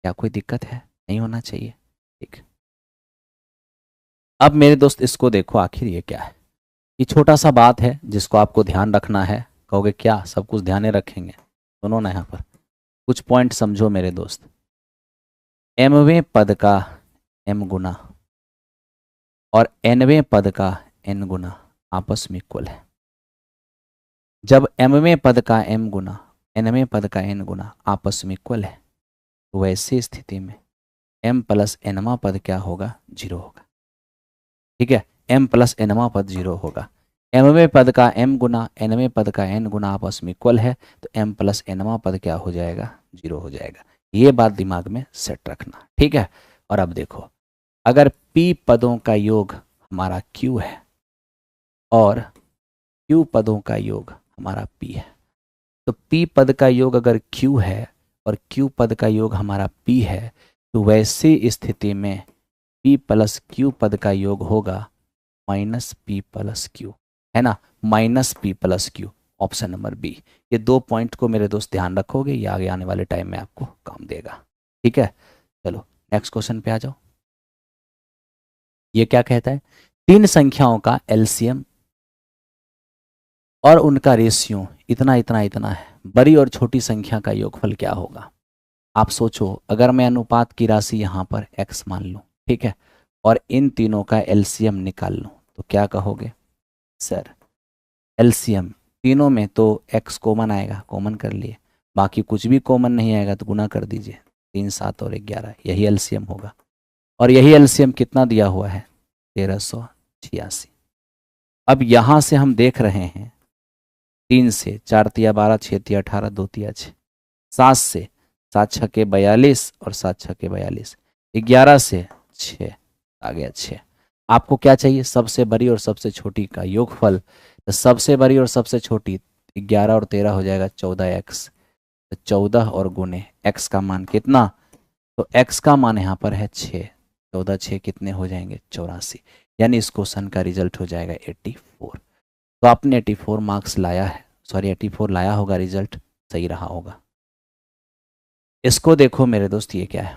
क्या कोई दिक्कत है, नहीं होना चाहिए। ठीक, अब मेरे दोस्त इसको देखो, आखिर ये क्या है, ये छोटा सा बात है जिसको आपको ध्यान रखना है। कहोगे क्या सब कुछ ध्यान में रखेंगे, सुनो ना, यहाँ पर कुछ पॉइंट समझो मेरे दोस्त। mवें पद का m गुना और nवें पद का n गुना आपस में इक्वल है। जब mवें पद का m गुना nवें पद का n गुना आपस में इक्वल है, तो वैसे स्थिति में m प्लस nवां पद क्या होगा, 0 होगा। ठीक है, m प्लस nवां पद 0 होगा। mवें पद का m गुना nवें पद का n गुना आपस में इक्वल है, तो m प्लस nवां पद क्या हो जाएगा, 0 हो जाएगा। ये बात दिमाग में सेट रखना, ठीक है। और अब देखो, अगर p पदों का योग हमारा q है और q पदों का योग हमारा p है, तो p पद का योग अगर q है और q पद का योग हमारा p है, तो वैसी स्थिति में p प्लस q पद का योग होगा माइनस p प्लस q, है ना, minus p plus q, option number b. ये 2 पॉइंट को मेरे दोस्त ध्यान रखोगे, ये आगे आने वाले टाइम में आपको काम देगा। ठीक है, चलो नेक्स्ट क्वेश्चन पे आ जाओ। ये क्या कहता है, 3 संख्याओं का एलसीएम और उनका रेशियो इतना इतना इतना है, बड़ी और छोटी संख्या का योगफल क्या होगा। आप सोचो, अगर मैं अनुपात की राशि यहाँ पर x मान लूँ, ठीक है, और इन तीनों का एलसीएम निकाल लूँ, तो क्या कहोगे सर। एलसीएम तीनों में तो x कॉमन आएगा, कॉमन कर लिए, बाकी कुछ भी कॉमन नहीं आएगा तो गुना कर दीजिए, 3 7 और 11, यही एलसीएम होगा। और यही एलसीएम कितना दिया हुआ है, 1386। अब यहाँ से हम देख रहे हैं 3 से 4 तिया 12, 6 तिया 18, 2 तिया 6, 7 से 7 छके 42 और 7 छके 42, 11 से 6 आ गया 6। आपको क्या चाहिए, सबसे बड़ी और सबसे छोटी का योगफल। तो सबसे बड़ी और सबसे छोटी 11 और 13 हो जाएगा 14x, तो 14 और गुने x का मान कितना, तो x का मान यहाँ पर है 6, 14 6 कितने हो जाएंगे 84, यानी इस क्वेश्चन का रिजल्ट हो जाएगा 84। तो आपने 84 मार्क्स लाया है, सॉरी 84 लाया होगा, रिजल्ट सही रहा होगा। इसको देखो मेरे दोस्त, ये क्या है,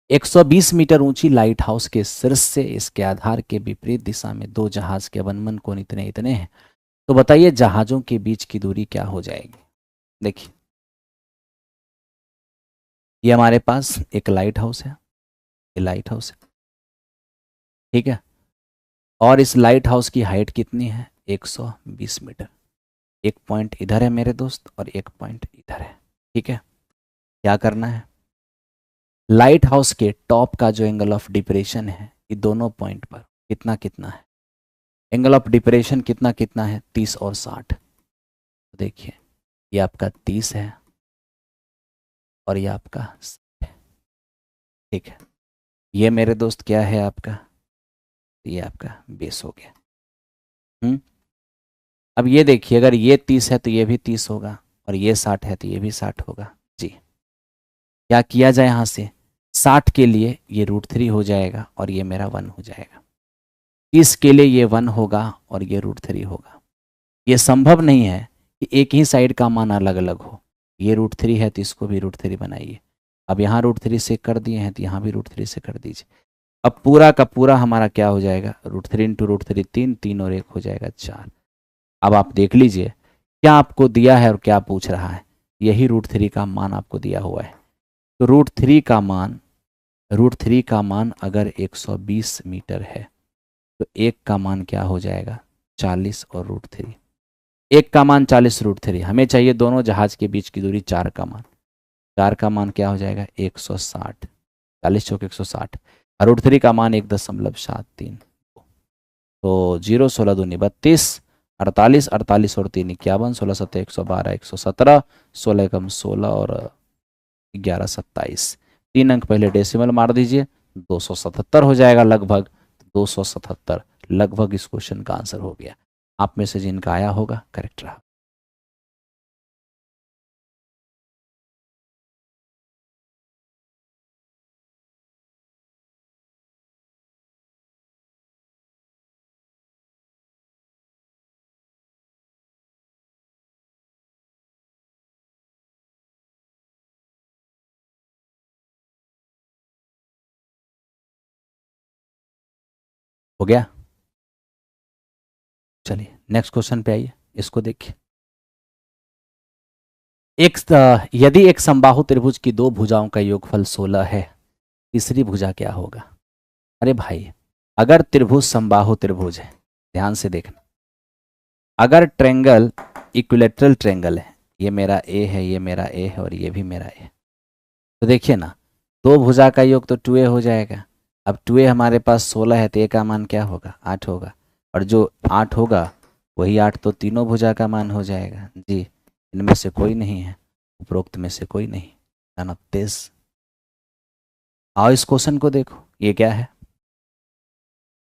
120 मीटर ऊंची लाइट हाउस के शीर्ष से इसके आधार के विपरीत दिशा में 2 जहाज के अवनमन कोण इतने इतने हैं, तो बताइए जहाजों के बीच की दूरी क्या हो जाएगी। देखिए, ये हमारे पास एक लाइट हाउस है, ये लाइट हाउस है, ठीक है, और इस लाइट हाउस की हाइट कितनी है, 120 मीटर। एक पॉइंट इधर है मेरे दोस्त और एक पॉइंट इधर है, ठीक है। क्या करना है, लाइट हाउस के टॉप का जो एंगल ऑफ डिप्रेशन है, ये दोनों पॉइंट पर कितना कितना है, एंगल ऑफ डिप्रेशन कितना कितना है, 30 और 60। तो देखिए, ये आपका 30 है और ये आपका 60 है, ठीक है। ये मेरे दोस्त क्या है आपका, ये आपका बेस हो गया। अब ये देखिए, अगर ये 30 है तो ये भी 30 होगा, और ये 60 है तो ये भी 60 होगा जी। क्या किया जाए, यहाँ से 60 के लिए ये √3 हो जाएगा और ये मेरा 1 हो जाएगा, 30 के लिए ये 1 होगा और ये √3 होगा। ये संभव नहीं है कि एक ही साइड का मान अलग अलग हो, ये √3 है तो इसको भी √3 बनाइए। अब यहाँ √3 से कर दिए हैं तो यहाँ भी √3 से कर दीजिए। अब पूरा का पूरा हमारा क्या हो जाएगा, √3 इंटू √3 3, 3 और 1 हो जाएगा 4। अब आप देख लीजिए क्या आपको दिया है और क्या पूछ रहा है, यही √3 का मान आपको दिया हुआ है। तो √3 का मान अगर 120 मीटर है तो 1 का मान क्या हो जाएगा, 40 और √3, 1 का मान 40 √3, हमें चाहिए दोनों जहाज के बीच की दूरी 4 का मान, 4 का मान क्या हो जाएगा 160, 40 चौक 160, और √3 का मान 1.73। तो 0 16 दूनी 32, 48 48 और 3 51, 16 7 112, 117, 16 एकम 16 और 11 27, 3 अंक पहले डेसिमल मार दीजिए, 277 हो जाएगा लगभग, 277 लगभग इस क्वेश्चन का आंसर हो गया। आप में से जिनका आया होगा करेक्ट रहा। हो गया, चलिए नेक्स्ट क्वेश्चन पे आइए, इसको देखिए। यदि एक समबाहु त्रिभुज की 2 भुजाओं का योगफल 16 है, तीसरी भुजा क्या होगा। अरे भाई, अगर त्रिभुज समबाहु त्रिभुज है, ध्यान से देखना, अगर ट्रेंगल इक्विलेटरल ट्रेंगल है, ये मेरा ए है, ये मेरा ए है और ये भी मेरा ए, तो देखिए ना, दो भुजा का योग तो 2a हो जाएगा। अब 2a हमारे पास 16 है तो a का मान क्या होगा, 8 होगा। और जो 8 होगा वही 8 तो तीनों भुजा का मान हो जाएगा जी। इनमें से कोई नहीं है, उपरोक्त में से कोई नहीं। None of this. आओ इस क्वेश्चन को देखो, ये क्या है।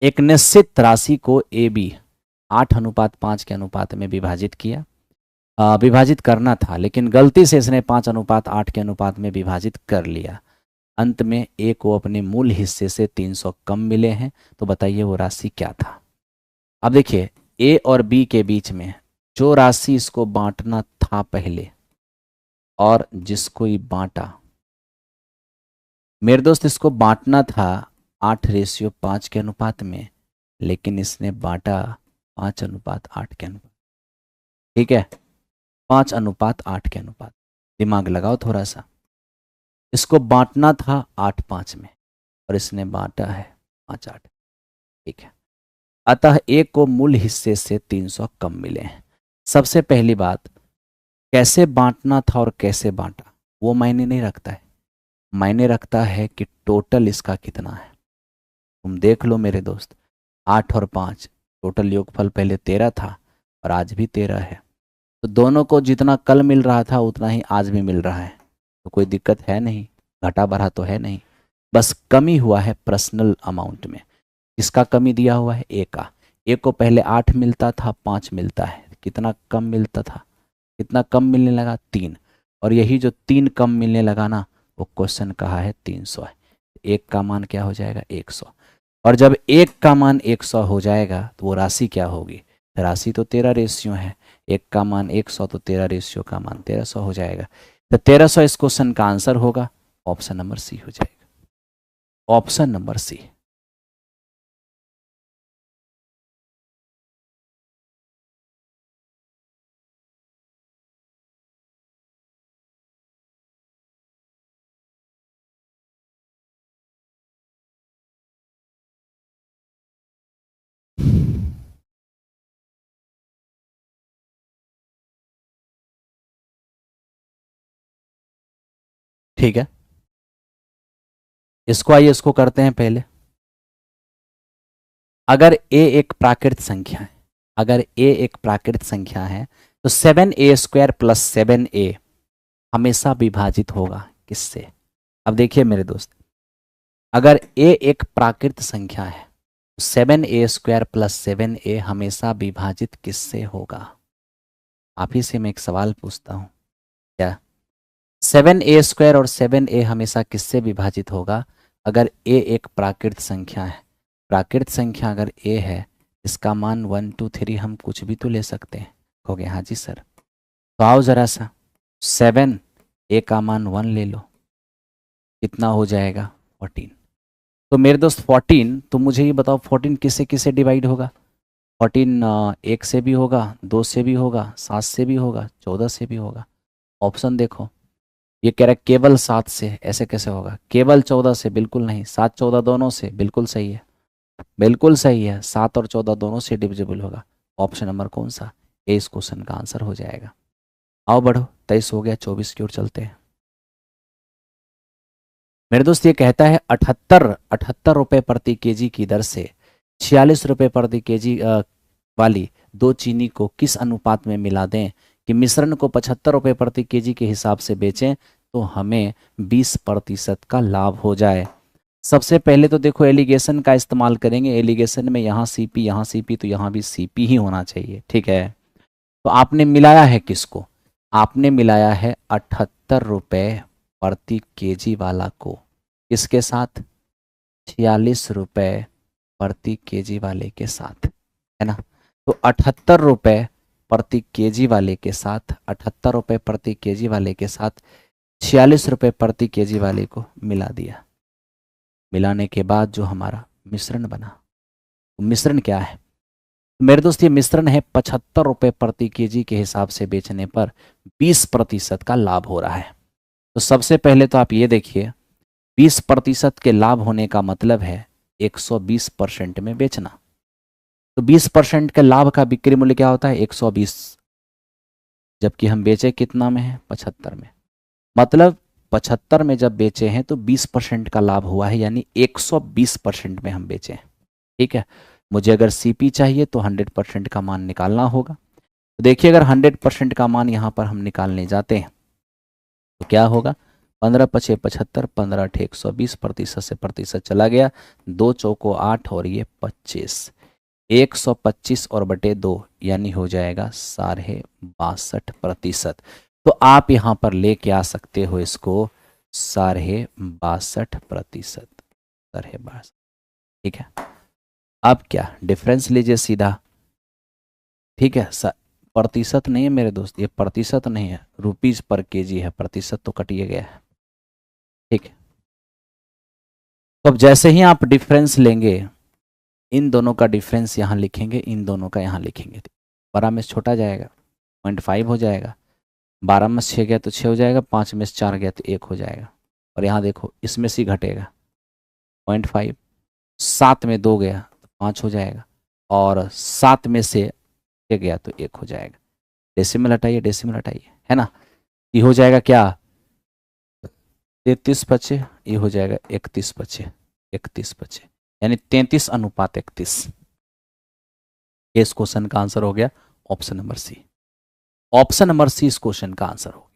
एक निश्चित राशि को ए बी 8:5 के अनुपात में विभाजित किया, विभाजित करना था, लेकिन गलती से इसने 5:8 के अनुपात में विभाजित कर लिया। अंत में ए को अपने मूल हिस्से से 300 कम मिले हैं, तो बताइए वो राशि क्या था। अब देखिए, ए और बी के बीच में जो राशि इसको बांटना था पहले, और जिसको ये बांटा, मेरे दोस्त इसको बांटना था 8:5 के अनुपात में, लेकिन इसने बांटा 5:8 के अनुपात। ठीक है, 5:8 के अनुपात। दिमाग लगाओ थोड़ा सा। इसको बांटना था 8:5 में और इसने बांटा है 5:8। ठीक है, अतः ए को मूल हिस्से से 300 कम मिले हैं। सबसे पहली बात, कैसे बांटना था और कैसे बांटा वो मायने नहीं रखता है, मायने रखता है कि टोटल इसका कितना है। तुम देख लो मेरे दोस्त, 8 और 5 टोटल योगफल पहले 13 था और आज भी 13 है। तो दोनों को जितना कल मिल रहा था उतना ही आज भी मिल रहा है, तो कोई दिक्कत है नहीं, घटा बढ़ा तो है नहीं। बस कमी हुआ है पर्सनल अमाउंट में। किसका कमी दिया हुआ है, ए का। ए को पहले 8 मिलता था, 5 मिलता है। कितना कम मिलता था, कितना कम मिलने लगा, 3। और यही जो 3 कम मिलने लगा ना, वो क्वेश्चन कहा है 300 है। एक का मान क्या हो जाएगा, 100। और जब एक का मान 100 हो जाएगा तो वो राशि क्या होगी, राशि तो 13 रेशियो है। एक का मान 100 तो 13 रेशियो का मान 1300 हो जाएगा। तो 1300 इस क्वेश्चन का आंसर होगा। ऑप्शन नंबर सी हो जाएगा, ऑप्शन नंबर सी। ठीक है, इसको आइए इसको करते हैं पहले। अगर ए एक प्राकृत संख्या है, अगर ए एक प्राकृत संख्या है तो 7a² + 7a हमेशा विभाजित होगा किससे। अब देखिए मेरे दोस्त, अगर ए एक प्राकृत संख्या है तो 7a² + 7a हमेशा विभाजित किससे होगा। आप ही से मैं एक सवाल पूछता हूँ, क्या 7a² और 7a हमेशा किससे विभाजित होगा। अगर a एक प्राकृत संख्या है, प्राकृत संख्या अगर a है, इसका मान 1 2 3 हम कुछ भी तो ले सकते हैं। हो गया, हाँ जी सर। तो आओ जरा सा, 7 a का मान 1 ले लो, कितना हो जाएगा 14। तो मेरे दोस्त 14, तो मुझे ये बताओ 14 किससे किससे डिवाइड होगा। 14 1 से भी होगा, 2 से भी होगा, 7 से भी होगा, 14 से भी होगा। ऑप्शन देखो, ये कह रहा है केवल 7 से, ऐसे कैसे होगा। केवल 14 से बिल्कुल नहीं, 7 14 दोनों से, बिल्कुल सही है, बिल्कुल सही है, 7 और 14 दोनों से डिविजिबल होगा। ऑप्शन नंबर कौन सा, ए इस क्वेश्चन का आंसर हो जाएगा। आओ बढ़ो, 23 हो गया, 24 की ओर चलते हैं। मेरे दोस्त ये कहता है 78 रुपये प्रति केजी की दर से 46 रुपये प्रति केजी वाली दो चीनी को किस अनुपात में मिला दें कि मिश्रण को 75 रुपये प्रति केजी के हिसाब से बेचें तो हमें 20% का लाभ हो जाए। सबसे पहले तो देखो एलिगेशन का इस्तेमाल करेंगे। एलिगेशन में यहाँ सीपी, यहाँ सीपी, तो यहाँ भी सीपी ही होना चाहिए। ठीक है, तो आपने मिलाया है किसको, आपने मिलाया है 78 रुपये प्रति केजी वाला को किसके साथ, 46 रुपये प्रति केजी वाले के साथ, है ना। तो 78 रुपये प्रति केजी वाले के साथ, 78 रुपये प्रति केजी वाले के साथ 46 रुपये प्रति केजी वाले को मिला दिया। मिलाने के बाद जो हमारा मिश्रण बना, तो मिश्रण क्या है मेरे दोस्त, ये मिश्रण है 75 रुपये प्रति केजी के हिसाब से बेचने पर 20% का लाभ हो रहा है। तो सबसे पहले तो आप ये देखिए, 20% के लाभ होने का मतलब है 120% में बेचना। तो 20% के लाभ का बिक्री मूल्य क्या होता है, 120, जबकि हम बेचे कितना में है, 75 में। मतलब 75 में जब बेचे हैं तो 20% का लाभ हुआ है, यानी 120% में हम बेचे हैं। ठीक है, मुझे अगर सीपी चाहिए तो 100% का मान निकालना होगा। तो देखिए अगर 100% का मान यहाँ पर हम निकालने जाते हैं तो क्या होगा, 15 पचे 75, 15 अठे 120, प्रतिशत से प्रतिशत चला गया, 2 चौको 8 और ये 25, 125 और बटे 2 यानी हो जाएगा 62.5%। तो आप यहाँ पर लेके आ सकते हो इसको 62.5%, 62.5। ठीक है, अब क्या डिफरेंस लीजिए सीधा। ठीक है, प्रतिशत नहीं है मेरे दोस्त, ये प्रतिशत नहीं है, रुपीज पर केजी है, प्रतिशत तो कटिए गया है। ठीक है, तो अब जैसे ही आप डिफरेंस लेंगे, इन दोनों का डिफरेंस यहाँ लिखेंगे, इन दोनों का यहाँ लिखेंगे, 12 में से छोटा जाएगा 0.5 हो जाएगा, 12 में से 6 गया तो 6 हो जाएगा, 5 में से 4 गया तो 1 हो जाएगा। और यहाँ देखो इसमें से घटेगा 0.5, 7 में 2 गया तो 5 हो जाएगा, और 7 में से 6 गया तो 1 हो जाएगा। डेसिमल हटाइए, डेसिमल हटाइए, है ना, ये हो जाएगा क्या 33 बचे, ये हो जाएगा 31 बचे, 31 बचे, यानी 33:31। ये इस क्वेश्चन का आंसर हो गया option number c. Option number c इस क्वेश्चन का आंसर हो गया।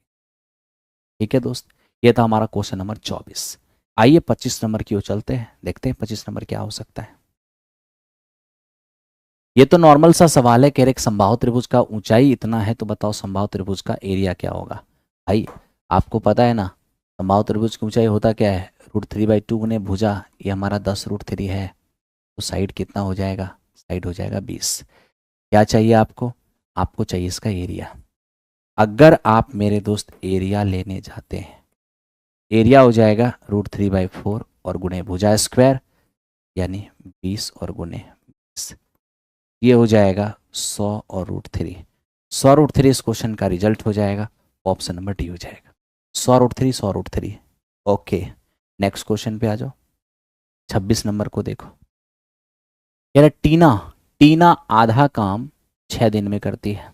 ठीक है दोस्त, ये था हमारा क्वेश्चन नंबर 24। आइए 25 नंबर की ओर चलते हैं, देखते हैं 25 नंबर क्या हो सकता है। ये तो नॉर्मल सा सवाल है, कह रहे समबाहु त्रिभुज का ऊंचाई इतना है तो बताओ समबाहु त्रिभुज का एरिया क्या होगा। भाई आपको पता है ना, समबाहु त्रिभुज की ऊंचाई होता क्या है, √3/2 गुने भुजा, ये हमारा 10√3 है, तो साइड कितना हो जाएगा, साइड हो जाएगा 20। क्या चाहिए आपको, आपको चाहिए इसका एरिया। अगर आप मेरे दोस्त एरिया लेने जाते हैं, एरिया हो जाएगा √3/4 और गुणे भुजा स्क्वायर, यानी 20 और गुणे 20, ये हो जाएगा 100 और √3। 100√3 इस क्वेश्चन का रिजल्ट हो जाएगा, ऑप्शन नंबर डी हो जाएगा 100√3, 100√3। ओके, नेक्स्ट क्वेश्चन पे आ जाओ। 26 नंबर को देखो, कह रहा टीना, टीना आधा काम 6 दिन में करती है।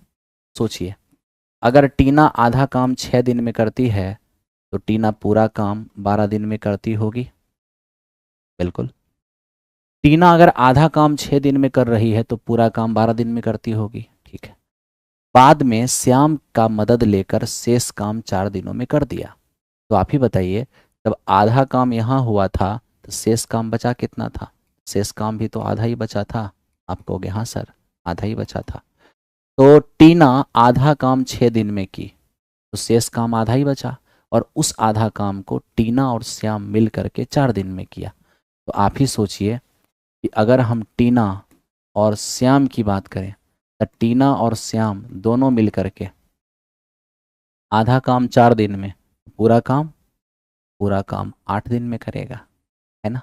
सोचिए, अगर टीना आधा काम 6 दिन में करती है तो टीना पूरा काम 12 दिन में करती होगी। बिल्कुल, टीना अगर आधा काम 6 दिन में कर रही है तो पूरा काम 12 दिन में करती होगी। ठीक है, बाद में श्याम का मदद लेकर शेष काम 4 दिनों में कर दिया। तो आप ही बताइए, जब आधा काम यहाँ हुआ था तो शेष काम बचा कितना था, शेष काम भी तो आधा ही बचा था। आप कहोगे हाँ सर आधा ही बचा था। तो टीना आधा काम 6 दिन में की तो शेष काम आधा ही बचा, और उस आधा काम को टीना और श्याम मिल करके 4 दिन में किया। तो आप ही सोचिए कि अगर हम टीना और श्याम की बात करें तो टीना और श्याम दोनों मिल करके आधा काम 4 दिन में, पूरा काम 8 दिन में करेगा, है ना।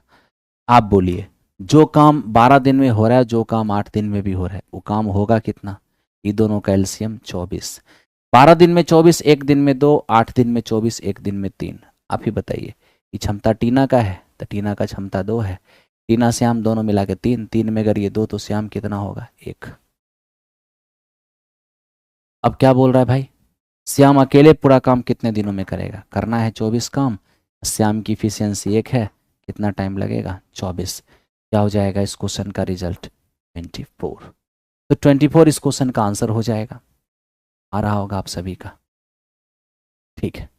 आप बोलिए, जो काम 12 दिन में हो रहा है, जो काम 8 दिन में भी हो रहा है, वो काम होगा कितना, ये दोनों का एलसीएम 24। 12 दिन में 24, एक दिन में 2, 8 दिन में 24, एक दिन में 3। आप ही बताइए, ये क्षमता टीना का है तो टीना का क्षमता 2 है, टीना श्याम दोनों मिला के 3, 3 में अगर ये 2 तो श्याम कितना होगा 1। अब क्या बोल रहा है भाई, श्याम अकेले पूरा काम कितने दिनों में करेगा, करना है 24 काम, श्याम की इफिशियंसी 1 है, कितना टाइम लगेगा 24। क्या हो जाएगा इस क्वेश्चन का रिजल्ट 24। तो 24 इस क्वेश्चन का आंसर हो जाएगा, आ रहा होगा आप सभी का। ठीक है,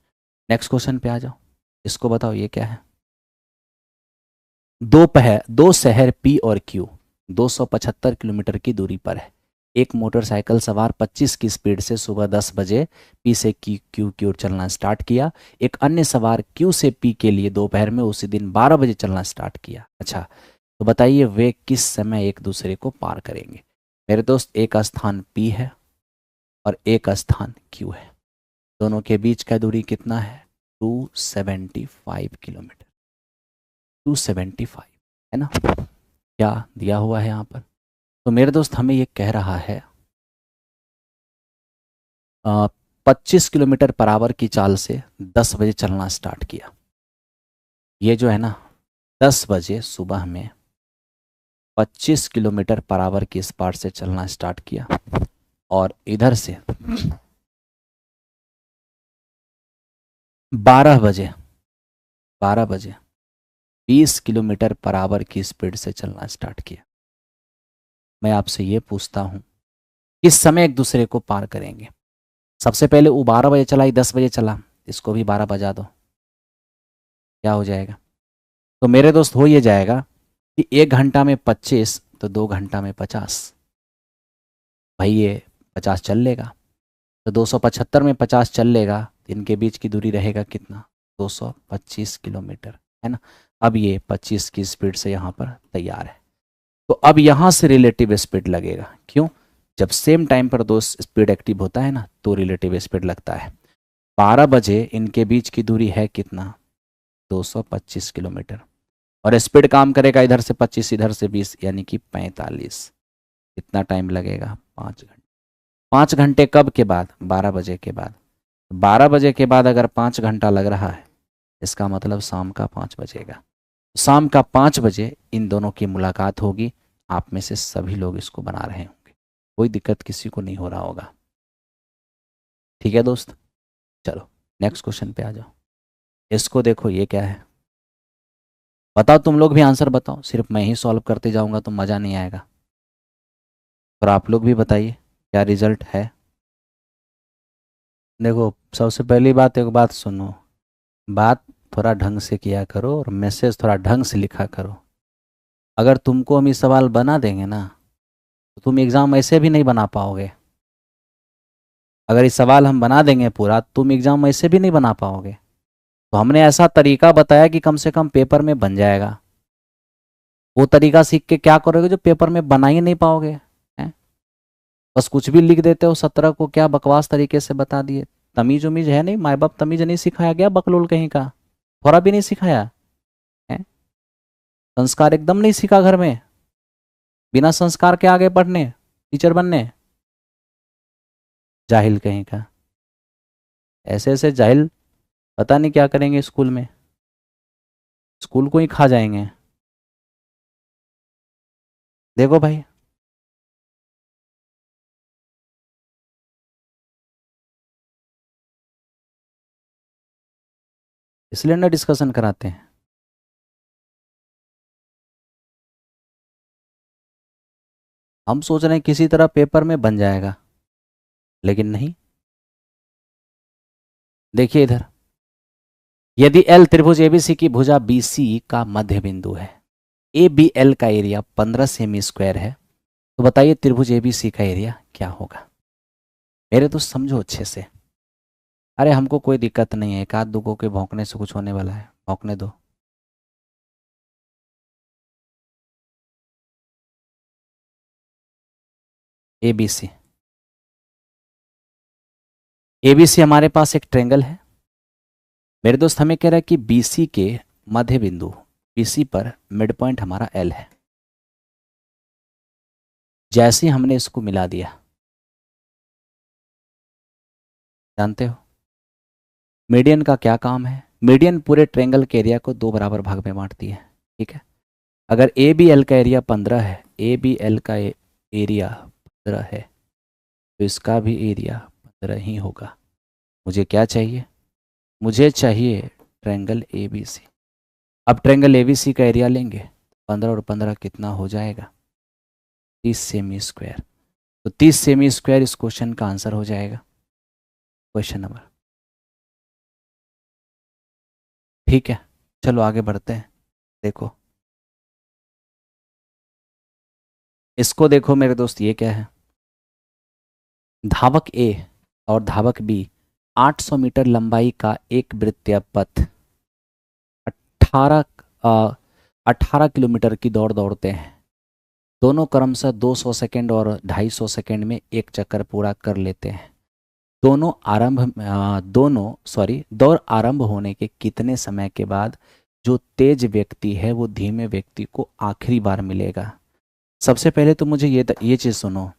नेक्स्ट क्वेश्चन पे आ जाओ, इसको बताओ ये क्या है। दो शहर पी और क्यू 275 किलोमीटर की दूरी पर है। एक मोटरसाइकिल सवार 25 की स्पीड से सुबह 10 बजे पी से क्यू की ओर चलना स्टार्ट किया। एक अन्य सवार क्यू से पी के लिए दोपहर में उसी दिन 12 बजे चलना स्टार्ट किया। अच्छा, तो बताइए वे किस समय एक दूसरे को पार करेंगे। मेरे दोस्त, एक स्थान पी है और एक स्थान क्यू है, दोनों के बीच का दूरी कितना है 275 किलोमीटर, 275 है ना, क्या दिया हुआ है यहाँ पर। तो मेरे दोस्त हमें ये कह रहा है 25 किलोमीटर पर आवर की चाल से 10 बजे चलना स्टार्ट किया। ये जो है ना 10 बजे सुबह में 25 किलोमीटर पर आवर की स्पीड से चलना स्टार्ट किया, और इधर से 12 बजे 12 बजे 20 किलोमीटर पर आवर की स्पीड से चलना स्टार्ट किया। मैं आपसे ये पूछता हूँ किस समय एक दूसरे को पार करेंगे? सबसे पहले वो 12 बजे चला, 10 बजे चला, इसको भी 12 बजा दो, क्या हो जाएगा? तो मेरे दोस्त हो ये जाएगा कि 1 घंटा में 25 तो 2 घंटा में 50, भाई ये 50 चल लेगा। तो 275 में 50 चल लेगा तो इनके बीच की दूरी रहेगा कितना? 225 किलोमीटर, है ना। अब ये 25 की स्पीड से यहाँ पर तैयार है। तो अब यहाँ से रिलेटिव स्पीड लगेगा, क्यों? जब सेम टाइम पर दो स्पीड एक्टिव होता है ना तो रिलेटिव स्पीड लगता है। 12 बजे इनके बीच की दूरी है कितना? 225 किलोमीटर। और स्पीड काम करेगा इधर से 25 इधर से 20 यानी कि 45। कितना टाइम लगेगा? 5 घंटे। 5 घंटे कब के बाद? 12 बजे के बाद। 12 बजे के बाद अगर 5 घंटा लग रहा है इसका मतलब शाम का 5 बजेगा। शाम का 5 बजे इन दोनों की मुलाकात होगी। आप में से सभी लोग इसको बना रहे होंगे, कोई दिक्कत किसी को नहीं हो रहा होगा। ठीक है दोस्त, चलो नेक्स्ट क्वेश्चन पे आ जाओ। इसको देखो, ये क्या है बताओ? तुम लोग भी आंसर बताओ, सिर्फ मैं ही सॉल्व करते जाऊंगा तो मज़ा नहीं आएगा। और आप लोग भी बताइए क्या रिजल्ट है। देखो सबसे पहली बात, एक बात सुनो, बात थोड़ा ढंग से किया करो और मैसेज थोड़ा ढंग से लिखा करो। अगर तुमको हम ये सवाल बना देंगे ना तो तुम एग्ज़ाम ऐसे भी नहीं बना पाओगे। अगर ये सवाल हम बना देंगे पूरा, तुम एग्ज़ाम ऐसे भी नहीं बना पाओगे। तो हमने ऐसा तरीका बताया कि कम से कम पेपर में बन जाएगा। वो तरीका सीख के क्या करोगे जो पेपर में बना ही नहीं पाओगे, हैं? बस कुछ भी लिख देते हो, 17 को क्या बकवास तरीके से बता दिए। तमीज उमीज है नहीं, माँ बाप तमीज नहीं सिखाया गया बकलोल कहीं का? थोड़ा भी नहीं सिखाया है? संस्कार एकदम नहीं सीखा घर में? बिना संस्कार के आगे पढ़ने, टीचर बनने? जाहिल कहीं का। ऐसे ऐसे जाहिल पता नहीं क्या करेंगे स्कूल में, स्कूल को ही खा जाएंगे। देखो भाई, इसलिए ना डिस्कशन कराते हैं। हम सोच रहे हैं किसी तरह पेपर में बन जाएगा, लेकिन नहीं। देखिए इधर, यदि एल त्रिभुज एबीसी की भुजा बीसी का मध्य बिंदु है, ए बी एल का एरिया 15 सेमी स्क्वायर है, तो बताइए त्रिभुज एबीसी का एरिया क्या होगा? मेरे तो समझो अच्छे से। अरे हमको कोई दिक्कत नहीं है, एक आध दुगो के भौंकने से कुछ होने वाला है, भौंकने दो। एबीसी, एबीसी हमारे पास एक ट्रेंगल है मेरे दोस्त। हमें कह रहा है कि बीसी के मध्य बिंदु, बीसी पर मिड पॉइंट हमारा एल है। जैसे ही हमने इसको मिला दिया, जानते हो मीडियन का क्या काम है? मीडियन पूरे ट्रेंगल के एरिया को 2 बराबर भाग में बांटती है, ठीक है। अगर ए बी एल का एरिया 15 है, ए बी एल का एरिया 15 है, तो इसका भी एरिया 15 ही होगा। मुझे क्या चाहिए? मुझे चाहिए ट्रेंगल ए बी सी। अब ट्रेंगल ए बी सी का एरिया लेंगे, 15 और 15 कितना हो जाएगा? 30 सेमी स्क्वायर। तो 30 सेमी स्क्वायर इस क्वेश्चन का आंसर हो जाएगा, क्वेश्चन नंबर। ठीक है, चलो आगे बढ़ते हैं। देखो इसको देखो मेरे दोस्त, ये क्या है? धावक ए और धावक बी 800 मीटर लंबाई का एक वृत्तीय पथ 18 18 किलोमीटर की दौड़ दौड़ते हैं। दोनों क्रमशः 200 सेकंड और 250 सेकंड में एक चक्कर पूरा कर लेते हैं। दौड़ आरंभ होने के कितने समय के बाद जो तेज व्यक्ति है वो धीमे व्यक्ति को आखिरी बार मिलेगा? सबसे पहले तो मुझे ये चीज़ सुनो,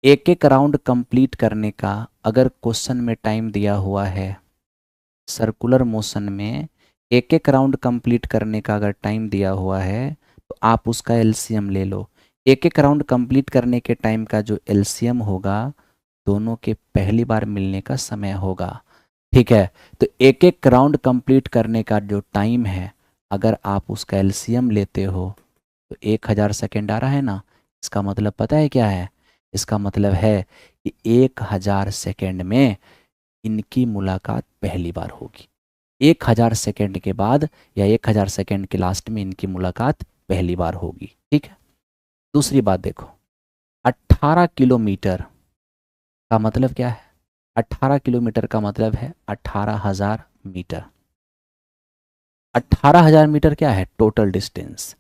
एक एक राउंड कंप्लीट करने का अगर क्वेश्चन में टाइम दिया हुआ है, सर्कुलर मोशन में एक एक राउंड कंप्लीट करने का अगर टाइम दिया हुआ है तो आप उसका एलसीएम ले लो। एक एक राउंड कंप्लीट करने के टाइम का जो एलसीएम होगा दोनों के पहली बार मिलने का समय होगा। ठीक है, तो एक एक राउंड कंप्लीट करने का जो टाइम है, अगर आप उसका एलसीएम लेते हो तो 1000 सेकेंड आ रहा है ना। इसका मतलब पता है क्या है? इसका मतलब है कि 1000 सेकेंड में इनकी मुलाकात पहली बार होगी। 1000 सेकेंड के बाद या 1000 सेकेंड के लास्ट में इनकी मुलाकात पहली बार होगी। ठीक है, दूसरी बात देखो, 18 किलोमीटर का मतलब क्या है? 18 किलोमीटर का मतलब है 18,000 मीटर। 18,000 मीटर क्या है? टोटल डिस्टेंस,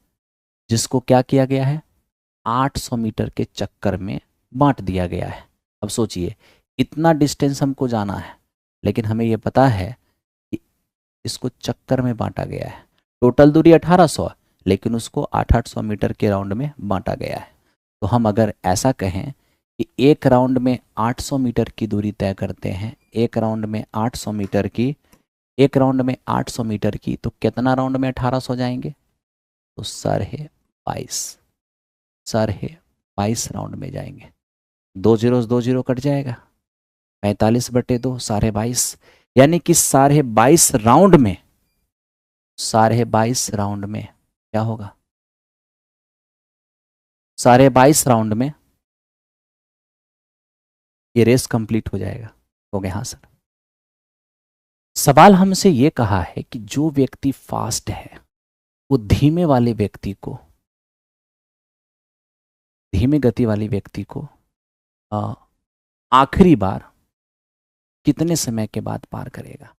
जिसको क्या किया गया है? 800 मीटर के चक्कर में बांट दिया गया है। अब सोचिए, इतना डिस्टेंस हमको जाना है, लेकिन हमें यह पता है कि इसको चक्कर में बांटा गया है। टोटल दूरी 1800, लेकिन उसको 800 मीटर के राउंड में बांटा गया है। तो हम अगर ऐसा कहें कि एक राउंड में 800 मीटर की दूरी तय करते हैं, एक राउंड में 800 मीटर की, एक राउंड में 800 मीटर की, तो कितना राउंड में 1800 जाएंगे? तो सर है 22, सर है 22 राउंड में जाएंगे। 2 जीरो कट जाएगा, 45/2 22, यानी कि 22 राउंड में, 22 राउंड में क्या होगा? 22 राउंड में ये रेस कंप्लीट हो जाएगा। हो गया? हाँ सर। सवाल हमसे ये कहा है कि जो व्यक्ति फास्ट है वो धीमे वाले व्यक्ति को, धीमे गति वाले व्यक्ति को आखिरी बार कितने समय के बाद पार करेगा।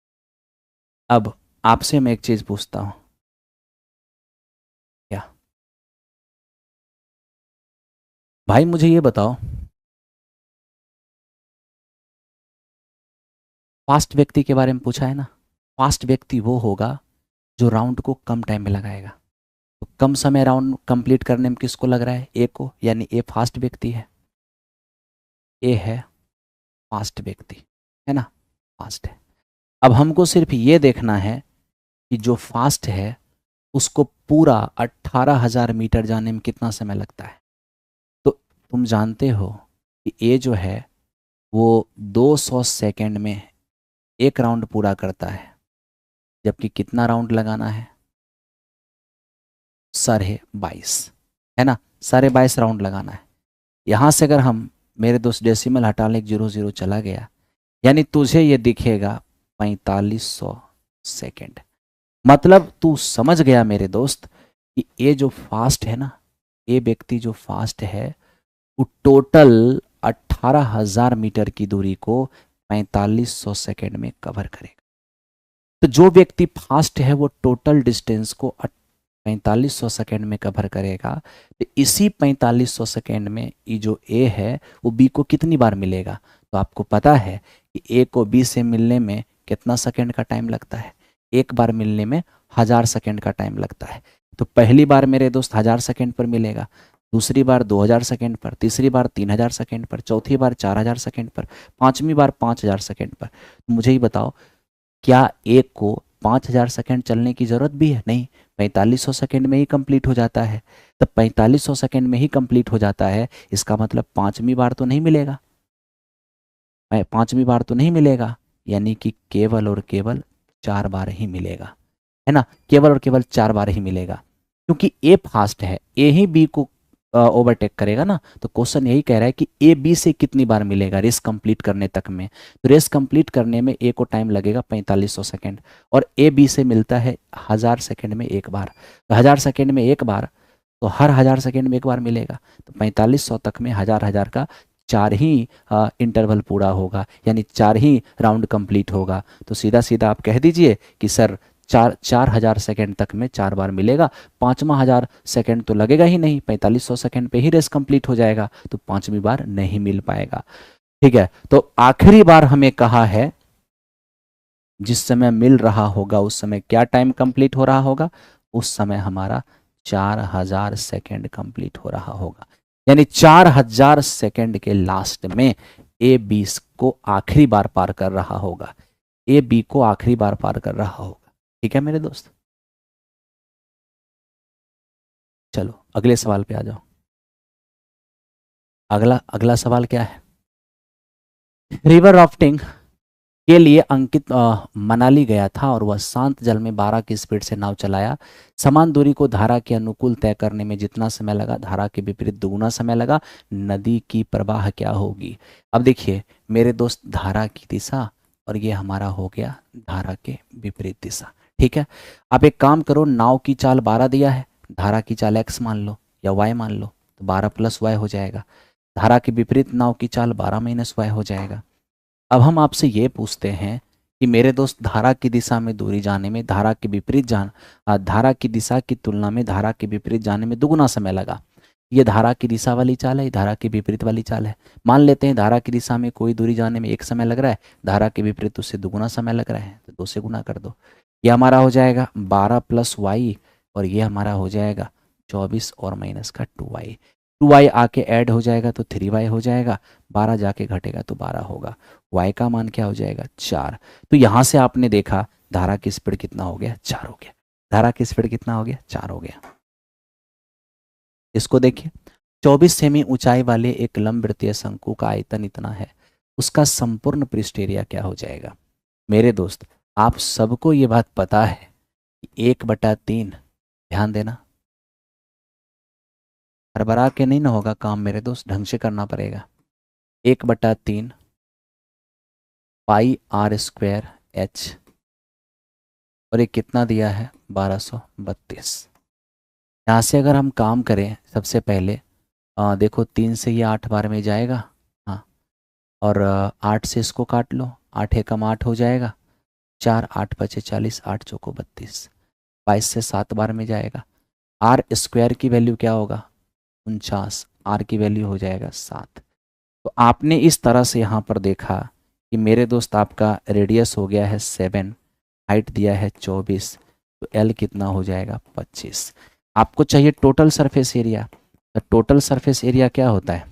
अब आपसे मैं एक चीज पूछता हूं, क्या भाई मुझे ये बताओ, फास्ट व्यक्ति के बारे में पूछा है ना। फास्ट व्यक्ति वो होगा जो राउंड को कम टाइम में लगाएगा। तो कम समय राउंड कंप्लीट करने में किसको लग रहा है? ए को, यानी ए फास्ट व्यक्ति है। ए है फास्ट व्यक्ति, है ना, फास्ट है। अब हमको सिर्फ ये देखना है कि जो फास्ट है उसको पूरा 18,000 मीटर जाने में कितना समय लगता है। तो तुम जानते हो कि ए जो है वो 200 सेकेंड में एक राउंड पूरा करता है, जबकि कितना राउंड लगाना है? 22.5, है ना, 22.5 राउंड लगाना है। यहाँ से अगर हम, मेरे दोस्त, डेसिमल हटा लें, 0 0 चला गया, यानी तुझे ये दिखेगा 4500 सेकेंड। मतलब तू समझ गया मेरे दोस्त कि ये जो फास्ट है ना, ये व्यक्ति जो फास्ट है वो टोटल 18,000 मीटर की दूरी को 4500 सेकेंड में कवर करेगा। तो जो व्यक्ति फास्ट है वो टोटल डिस्टेंस को 4500 सेकेंड में कवर करेगा। तो इसी 4500 सेकेंड में ये जो ए है वो बी को कितनी बार मिलेगा? तो आपको पता है कि ए को बी से मिलने में कितना सेकेंड का टाइम लगता है? एक बार मिलने में 1000 सेकेंड का टाइम लगता है। तो पहली बार मेरे दोस्त 1000 सेकेंड पर मिलेगा, दूसरी बार 2000 सेकेंड पर, तीसरी बार 3000 सेकेंड पर, चौथी बार 4000 सेकेंड पर, पांचवी बार 5000 सेकेंड पर। तो मुझे ही बताओ, क्या एक को 5000 सेकेंड चलने की ज़रूरत भी है? नहीं, 4500 सेकेंड में ही कंप्लीट हो जाता है। तब 4500 सेकेंड में ही कंप्लीट हो जाता है, इसका मतलब पांचवी बार तो नहीं मिलेगा, पांचवी बार तो नहीं मिलेगा, यानी कि केवल और केवल 4 बार ही मिलेगा, है ना, केवल और केवल 4 बार ही मिलेगा। क्योंकि ए फास्ट है, ए ही बी को ओवरटेक करेगा ना। तो क्वेश्चन यही कह रहा है कि ए बी से कितनी बार मिलेगा रेस कंप्लीट करने तक में। तो रेस कंप्लीट करने में ए को टाइम लगेगा 4500 सेकेंड, और ए बी से मिलता है 1000 सेकेंड में एक बार। तो 1000 सेकेंड में एक बार, तो हर 1000 सेकेंड में एक बार मिलेगा। तो 4500 तक में 1000 का 4 ही इंटरवल पूरा होगा, यानी 4 ही राउंड कंप्लीट होगा। तो सीधा सीधा आप कह दीजिए कि सर 4000 सेकेंड तक में 4 बार मिलेगा, पाँचवा 1000 सेकेंड तो लगेगा ही नहीं, 4500 सेकेंड पे ही रेस कंप्लीट हो जाएगा, तो पांचवी बार नहीं मिल पाएगा। ठीक है, तो आखिरी बार हमें कहा है जिस समय मिल रहा होगा उस समय क्या टाइम कंप्लीट हो रहा होगा? उस समय हमारा 4000 सेकेंड कंप्लीट हो रहा होगा, यानी 4000 सेकेंड के लास्ट में ए बी को आखिरी बार पार कर रहा होगा, ए बी को आखिरी बार पार कर रहा होगा। ठीक है मेरे दोस्त, चलो अगले सवाल पे आ जाओ। अगला अगला सवाल क्या है? रिवर राफ्टिंग के लिए अंकित मनाली गया था और वह शांत जल में 12 की स्पीड से नाव चलाया। समान दूरी को धारा के अनुकूल तय करने में जितना समय लगा, धारा के विपरीत दुगुना समय लगा। नदी की प्रवाह क्या होगी? अब देखिए मेरे दोस्त, धारा की दिशा और ये हमारा हो गया धारा के विपरीत दिशा। ठीक है, आप एक काम करो, नाव की चाल 12 दिया है, धारा की चाल x मान लो या y मान लो, तो 12 + y हो जाएगा। धारा के विपरीत नाव की चाल 12 - y हो जाएगा। अब हम आपसे ये पूछते हैं कि मेरे दोस्त, धारा की दिशा में दूरी जाने में धारा के विपरीत धारा की दिशा की तुलना में धारा के विपरीत जाने में दुगुना समय लगा। ये धारा की दिशा वाली चाल है, धारा के विपरीत वाली चाल है। मान लेते हैं धारा की दिशा में कोई दूरी जाने में 1 समय लग रहा है, धारा के विपरीत उससे दुगुना समय लग रहा है, तो 2 से गुना कर दो। ये हमारा हो जाएगा 12 + y और ये हमारा हो जाएगा 24 और -2y। 2y आके ऐड हो जाएगा तो 3y हो जाएगा, 12 जाके घटेगा तो 12 होगा। y का मान क्या हो जाएगा? 4। तो यहाँ से आपने देखा धारा की स्पीड कितना हो गया? 4 हो गया। धारा की स्पीड कितना हो गया? 4 हो गया। इसको देखिए, 24 सेमी ऊंचाई वाले एक लंबवृत्तीय शंकु का आयतन इतना है, उसका संपूर्ण पृष्ठ एरिया क्या हो जाएगा? मेरे दोस्त, आप सबको ये बात पता है कि 1/3, ध्यान देना, हड़बड़ा के नहीं ना होगा काम मेरे दोस्त, ढंग से करना पड़ेगा। 1/3 πr² h, और ये कितना दिया है? 1232। यहाँ से अगर हम काम करें, सबसे पहले देखो 3 से ये 8 बार में जाएगा, हाँ, और 8 से इसको काट लो, 8 एकम 8 हो जाएगा, 4 8 × 5 = 40, 8 चौको 32, 22 से 7 बार में जाएगा। r² की वैल्यू क्या होगा? 49, r की वैल्यू हो जाएगा 7। तो आपने इस तरह से यहाँ पर देखा कि मेरे दोस्त आपका रेडियस हो गया है 7, हाइट दिया है 24, तो l कितना हो जाएगा? 25। आपको चाहिए टोटल सरफेस एरिया, तो टोटल सरफेस एरिया क्या होता है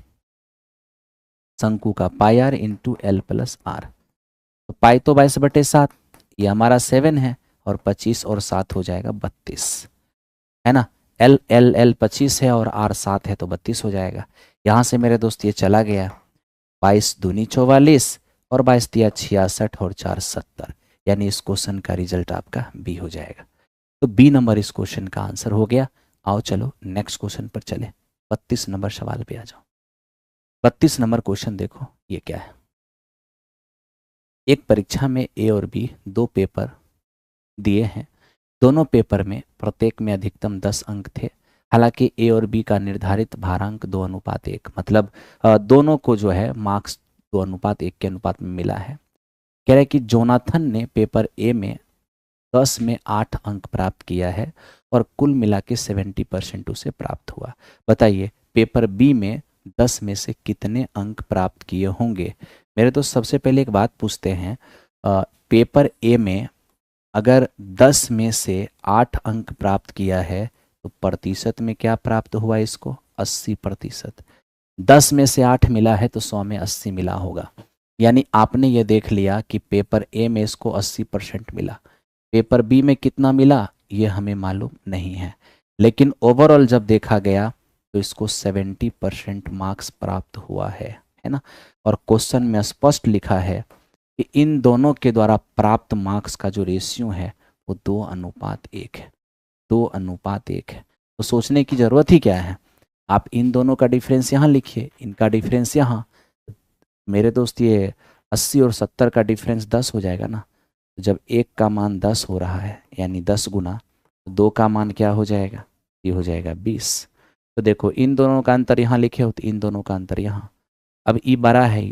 शंकु का? πr × l + r। तो पाई तो 22/7, ये हमारा 7 है, और 25 और 7 हो जाएगा 32, है ना। l l l 25 है और r 7 है, तो 32 हो जाएगा। यहाँ से मेरे दोस्त ये चला गया, 22 दूनी 44 और 22 दिया 66 और 4 70, यानी इस क्वेश्चन का रिजल्ट आपका बी हो जाएगा। तो बी नंबर इस क्वेश्चन का आंसर हो गया। आओ चलो नेक्स्ट क्वेश्चन पर चले, 32 नंबर सवाल पे आ जाओ। 32 नंबर क्वेश्चन देखो, ये क्या है। एक परीक्षा में ए और बी 2 पेपर दिए हैं, दोनों पेपर में प्रत्येक में अधिकतम 10 अंक थे। हालांकि ए और बी का निर्धारित भारांक 2:1, मतलब दोनों को जो है मार्क्स 2:1 के अनुपात में मिला है। कह रहा है कि जोनाथन ने पेपर ए में 10 में 8 अंक प्राप्त किया है और कुल मिला के 70% उसे प्राप्त हुआ। बताइए पेपर बी में 10 में से कितने अंक प्राप्त किए होंगे? मेरे दोस्त सबसे पहले एक बात पूछते हैं, पेपर ए में अगर 10 में से 8 अंक प्राप्त किया है तो प्रतिशत में क्या प्राप्त हुआ इसको? 80%। 10 में से 8 मिला है तो 100 में 80 मिला होगा। यानी आपने ये देख लिया कि पेपर ए में इसको 80% मिला, पेपर बी में कितना मिला ये हमें मालूम नहीं है, लेकिन ओवरऑल जब देखा गया तो इसको 70% मार्क्स प्राप्त हुआ है ना। और क्वेश्चन में स्पष्ट लिखा है कि इन दोनों के द्वारा प्राप्त मार्क्स का जो रेशियो है वो 2:1 है, 2:1 है। तो सोचने की ज़रूरत ही क्या है, आप इन दोनों का डिफरेंस यहाँ लिखिए, इनका डिफरेंस यहाँ। मेरे दोस्त ये 80 और 70 का डिफरेंस 10 हो जाएगा ना। जब एक का मान 10 हो रहा है यानी 10 गुना, तो 2 का मान क्या हो जाएगा? ये हो जाएगा 20। तो देखो इन दोनों का अंतर यहाँ लिखे हो तो इन दोनों का अंतर यहाँ। अब ई बड़ा है,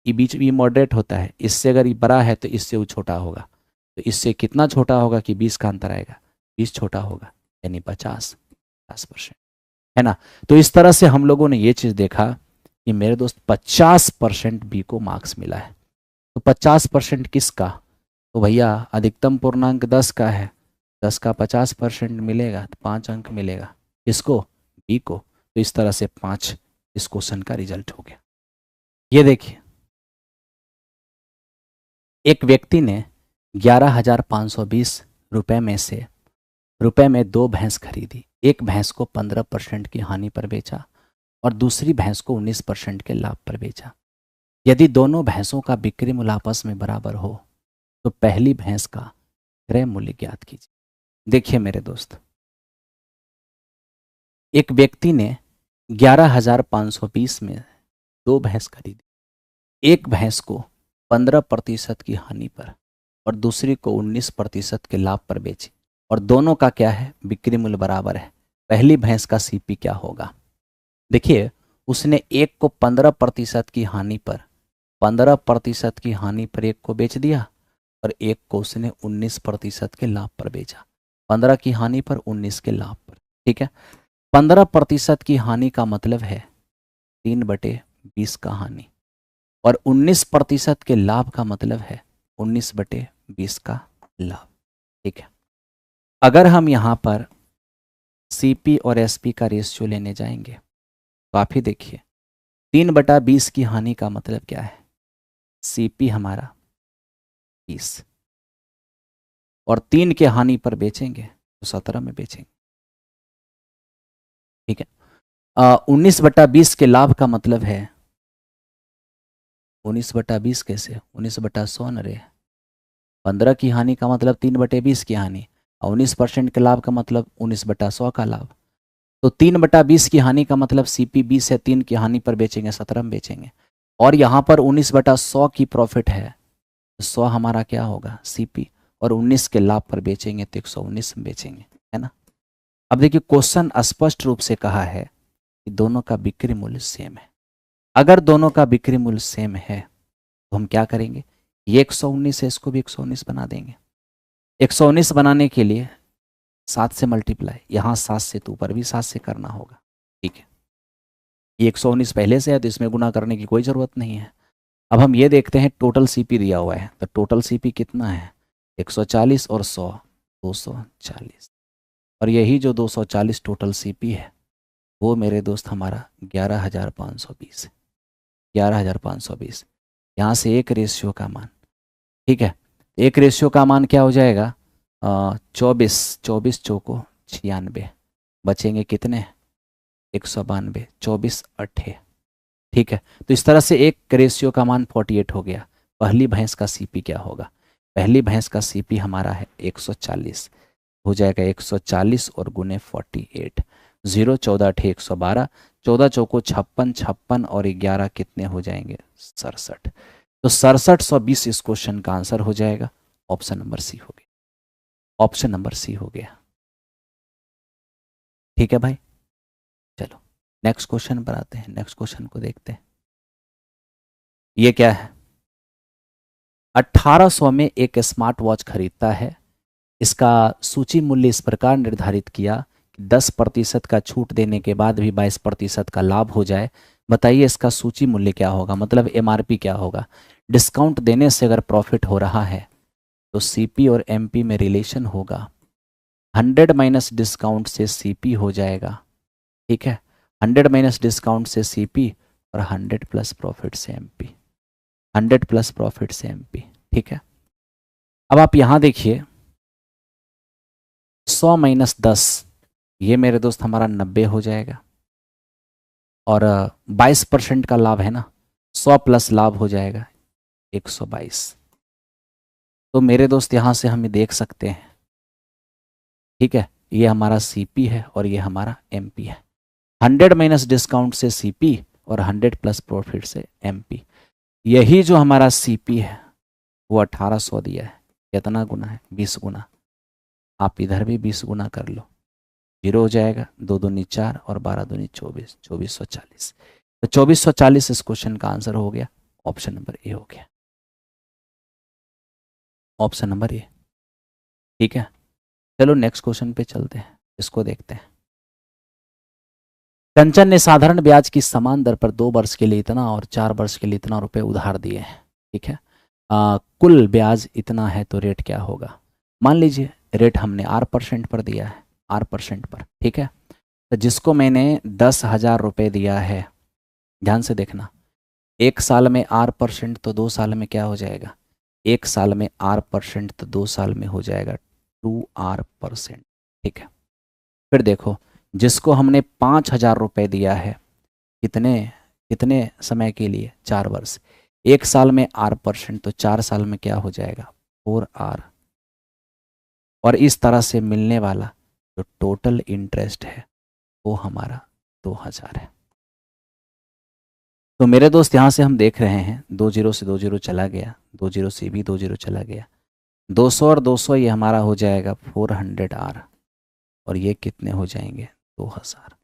ई बीच में मॉडरेट होता है, इससे अगर ई बड़ा है तो इससे वो छोटा होगा, तो इससे कितना छोटा होगा कि 20 का अंतर आएगा? 20 छोटा होगा, यानी 50%, है ना। तो इस तरह से हम लोगों ने ये चीज़ देखा कि मेरे दोस्त 50% बी को मार्क्स मिला है। तो 50% किसका? तो भैया अधिकतम पूर्णांक 10 का है, 10 का 50% मिलेगा तो 5 अंक मिलेगा। किसको? बी को। तो इस तरह से 5 इस क्वेश्चन का रिजल्ट हो गया। ये देखिए, एक व्यक्ति ने 11,520 रुपए में 2 भैंस खरीदी। एक भैंस को 15% की हानि पर बेचा और दूसरी भैंस को 19% के लाभ पर बेचा। यदि दोनों भैंसों का बिक्री मूल्य आपस में बराबर हो तो पहली भैंस का क्रय मूल्य ज्ञात कीजिए। देखिए मेरे दोस्त, एक व्यक्ति ने 11,520 में 2 भैंस खरीदी। एक भैंस को 15% की हानि पर और दूसरी को 19% के लाभ पर बेची, और दोनों का क्या है, बिक्री मूल्य बराबर है। पहली भैंस का सीपी क्या होगा? देखिए, उसने एक को 15% की हानि पर 15% की हानि पर एक को बेच दिया, और एक को उसने 19% के लाभ पर बेचा। 15 की हानि पर, 19 के लाभ पर। ठीक है, 15% की हानि का मतलब है 3/20 का हानि, और 19% के लाभ का मतलब है 19/20 का लाभ। ठीक है, अगर हम यहां पर सीपी और एसपी का रेशियो लेने जाएंगे तो आप ही देखिए, 3/20 की हानि का मतलब क्या है, सीपी हमारा 20, और 3 के हानि पर बेचेंगे तो 17 में बेचेंगे। ठीक है, 19/20 के लाभ का मतलब है 19/20 कैसे, 19/100 न रे। 15 की हानि का मतलब 3/20 की हानि, और 19% के लाभ का मतलब 19/100 का लाभ। तो 3/20 की हानि का मतलब सीपी 20 है, 3 की हानि पर बेचेंगे 17 में बेचेंगे, और यहाँ पर 19/100 की प्रॉफिट है, 100 हमारा क्या होगा, सीपी, और 19 के लाभ पर बेचेंगे तो 119 में बेचेंगे, है ना। अब देखिए, क्वेश्चन स्पष्ट रूप से कहा है कि दोनों का बिक्री मूल्य सेम है। अगर दोनों का बिक्री मूल्य सेम है तो हम क्या करेंगे, ये 119 है, इसको भी 119 बना देंगे। 119 बनाने के लिए 7 से मल्टीप्लाई, यहाँ 7 से तो ऊपर भी 7 से करना होगा। ठीक है, ये 119 पहले से है तो इसमें गुना करने की कोई ज़रूरत नहीं है। अब हम ये देखते हैं, टोटल सीपी दिया हुआ है, तो टोटल सीपी कितना है, 140 और 100, 240, और यही जो 240 टोटल सीपी है वो मेरे दोस्त हमारा 11,520 है। 11,520, यहाँ से एक रेशियो का मान। ठीक है, एक रेशियो का मान क्या हो जाएगा, 24, 24 चौको 96, बचेंगे कितने, 192, 24 8। ठीक है, तो इस तरह से एक रेशियो का मान 48 हो गया। पहली भैंस का सीपी क्या होगा, पहली भैंस का सीपी हमारा है 140, हो जाएगा 140 और गुने 48, 0 14 8 112, 14 चौको 56, 56 और 11 कितने हो जाएंगे, 67। तो 6720 इस क्वेश्चन का आंसर हो जाएगा। ऑप्शन नंबर सी हो गया, ऑप्शन नंबर सी हो गया। ठीक है भाई, चलो नेक्स्ट क्वेश्चन पर आते हैं, नेक्स्ट क्वेश्चन को देखते हैं। ये क्या है, 1800 में एक स्मार्ट वॉच खरीदता है, इसका सूची मूल्य इस प्रकार निर्धारित किया कि 10% का छूट देने के बाद भी 22% का लाभ हो जाए। बताइए इसका सूची मूल्य क्या होगा, मतलब एमआरपी क्या होगा। डिस्काउंट देने से अगर प्रॉफिट हो रहा है तो सीपी और एमपी में रिलेशन होगा, 100 माइनस डिस्काउंट से सीपी हो जाएगा। ठीक है, 100 माइनस डिस्काउंट से सीपी और 100 प्लस प्रॉफिट से एमपी, 100 प्लस प्रॉफिट से एमपी। ठीक है, अब आप यहां देखिए, 100 माइनस 10, ये मेरे दोस्त हमारा 90 हो जाएगा, और 22% का लाभ है ना, 100 प्लस लाभ हो जाएगा 122। तो मेरे दोस्त यहाँ से हम देख सकते हैं, ठीक है, ये हमारा सीपी है और ये हमारा एमपी है। 100 माइनस डिस्काउंट से सीपी और 100 प्लस प्रॉफिट से एमपी। यही जो हमारा सीपी है वो 1800 दिया है, कितना गुना है, 20 गुना। आप इधर भी 20 गुना कर लो, 0 हो जाएगा, 2 दूनी 4 और 12 दूनी 24, 2440। तो 2440 इस क्वेश्चन का आंसर हो गया, ऑप्शन नंबर ए हो गया, ऑप्शन नंबर ए। ठीक है, चलो नेक्स्ट क्वेश्चन पे चलते हैं, इसको देखते हैं। कंचन ने साधारण ब्याज की समान दर पर 2 वर्ष के लिए इतना और 4 वर्ष के लिए इतना रुपए उधार दिए हैं। ठीक है, कुल ब्याज इतना है तो रेट क्या होगा। मान लीजिए रेट हमने R% पर दिया है, R% पर। ठीक है, तो जिसको मैंने 10,000 रुपये दिया है, ध्यान से देखना, 1 साल में R% तो 2 साल में क्या हो जाएगा, 1 साल में R% तो 2 साल में हो जाएगा 2R%। ठीक है, फिर देखो, जिसको हमने 5,000 रुपये दिया है, कितने कितने समय के लिए, 4 वर्ष, 1 साल में R%, तो 4 साल में क्या हो जाएगा 4R। और इस तरह से मिलने वाला जो टोटल इंटरेस्ट है वो हमारा 2000 है। तो मेरे दोस्त यहाँ से हम देख रहे हैं 2 जीरो से 2 जीरो चला गया, 2 जीरो से भी 2 जीरो चला गया, 200 और 200 ये हमारा हो जाएगा 400R। और ये कितने हो जाएंगे 2000।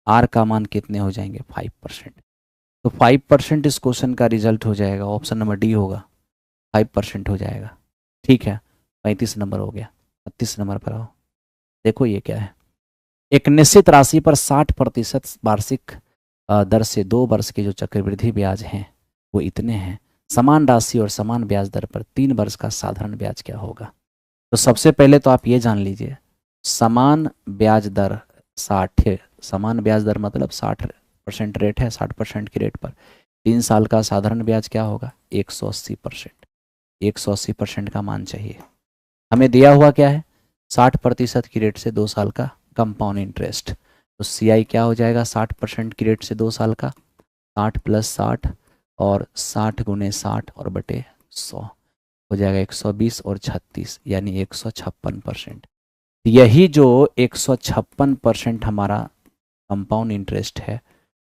R का मान कितने हो जाएंगे 5%। तो 5% इस क्वेश्चन का रिजल्ट हो जाएगा, ऑप्शन नंबर डी होगा, 5% हो जाएगा। ठीक है, 35 नंबर हो गया। 36 नंबर पर आओ। देखो ये क्या है, एक निश्चित राशि पर 60% वार्षिक दर से 2 वर्ष के जो चक्रवृद्धि ब्याज हैं वो इतने हैं। समान राशि और समान ब्याज दर पर 3 वर्ष का साधारण ब्याज क्या होगा। तो सबसे पहले तो आप ये जान लीजिए, समान ब्याज दर 60 है, समान ब्याज दर मतलब 60% रेट है, 60% की रेट पर 3 साल का साधारण ब्याज क्या होगा 180%। 180% का मान चाहिए। हमें दिया हुआ क्या है 60% की रेट से 2 साल का कंपाउंड इंटरेस्ट। तो CI क्या हो जाएगा 60% की रेट से 2 साल का, 60 + 60 और 60 × 60 और बटे 100 हो जाएगा 120 और 36 यानी 156%। यही जो 156% हमारा कंपाउंड इंटरेस्ट है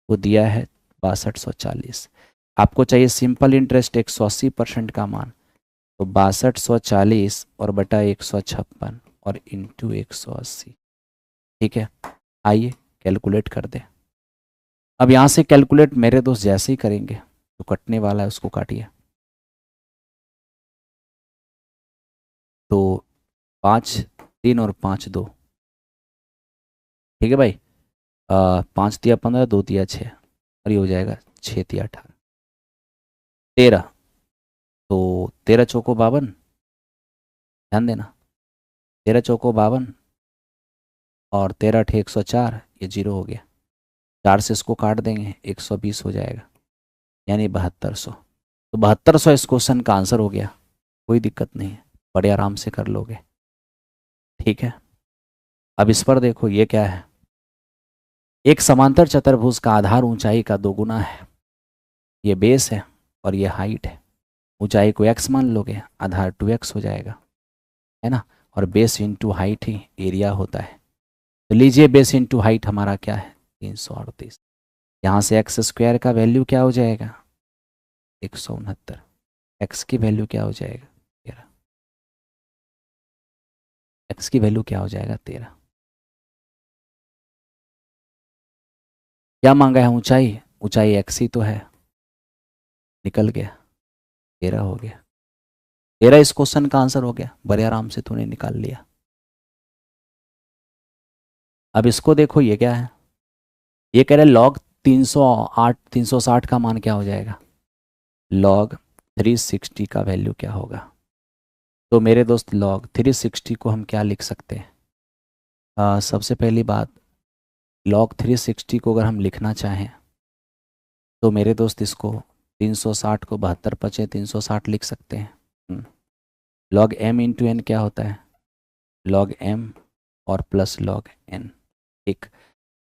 वो दिया है 6240। आपको चाहिए सिंपल इंटरेस्ट 180% का मान, तो 6240 और बटा 156 और इंटू 180। ठीक है, आइए कैलकुलेट कर दें। अब यहाँ से कैलकुलेट मेरे दोस्त जैसे ही करेंगे तो कटने वाला है उसको काटिए। तो 5 3 और 5 2, ठीक है भाई। 5 × 15, 2 × 6 और ये हो जाएगा 6 × 18 13। तो 13 चौको 52, ध्यान देना 13 चौको 52 और 13 × 104, ये 0 हो गया। 4 से इसको काट देंगे 120 हो जाएगा यानी 7200। तो 7200 इस क्वेश्चन का आंसर हो गया, कोई दिक्कत नहीं है, बड़े आराम से कर लोगे। ठीक है, अब इस पर देखो ये क्या है, एक समांतर चतुर्भुज का आधार ऊंचाई का 2 गुना है। ये बेस है और ये हाइट है। ऊंचाई को x मान लोगे, आधार 2x हो जाएगा, है ना। और बेस इंटू हाइट ही एरिया होता है। तो लीजिए बेस इंटू हाइट हमारा क्या है 338। यहाँ से x² का वैल्यू क्या हो जाएगा 169। x की वैल्यू क्या हो जाएगा 13। x की वैल्यू क्या हो जाएगा 13। क्या मांगा है ऊंचाई, ऊंचाई x ही तो है, निकल गया 13 हो गया। 13 इस क्वेश्चन का आंसर हो गया, बड़े आराम से तूने निकाल लिया। अब इसको देखो ये क्या है, ये कह रहे log 308 360 का मान क्या हो जाएगा, log 360 का वैल्यू क्या होगा। तो मेरे दोस्त log 360 को हम क्या लिख सकते हैं, सबसे पहली बात log 360 को अगर हम लिखना चाहें तो मेरे दोस्त इसको 360 को 72 × 360 लिख सकते हैं। log m × n क्या होता है log m और प्लस log n। ठीक,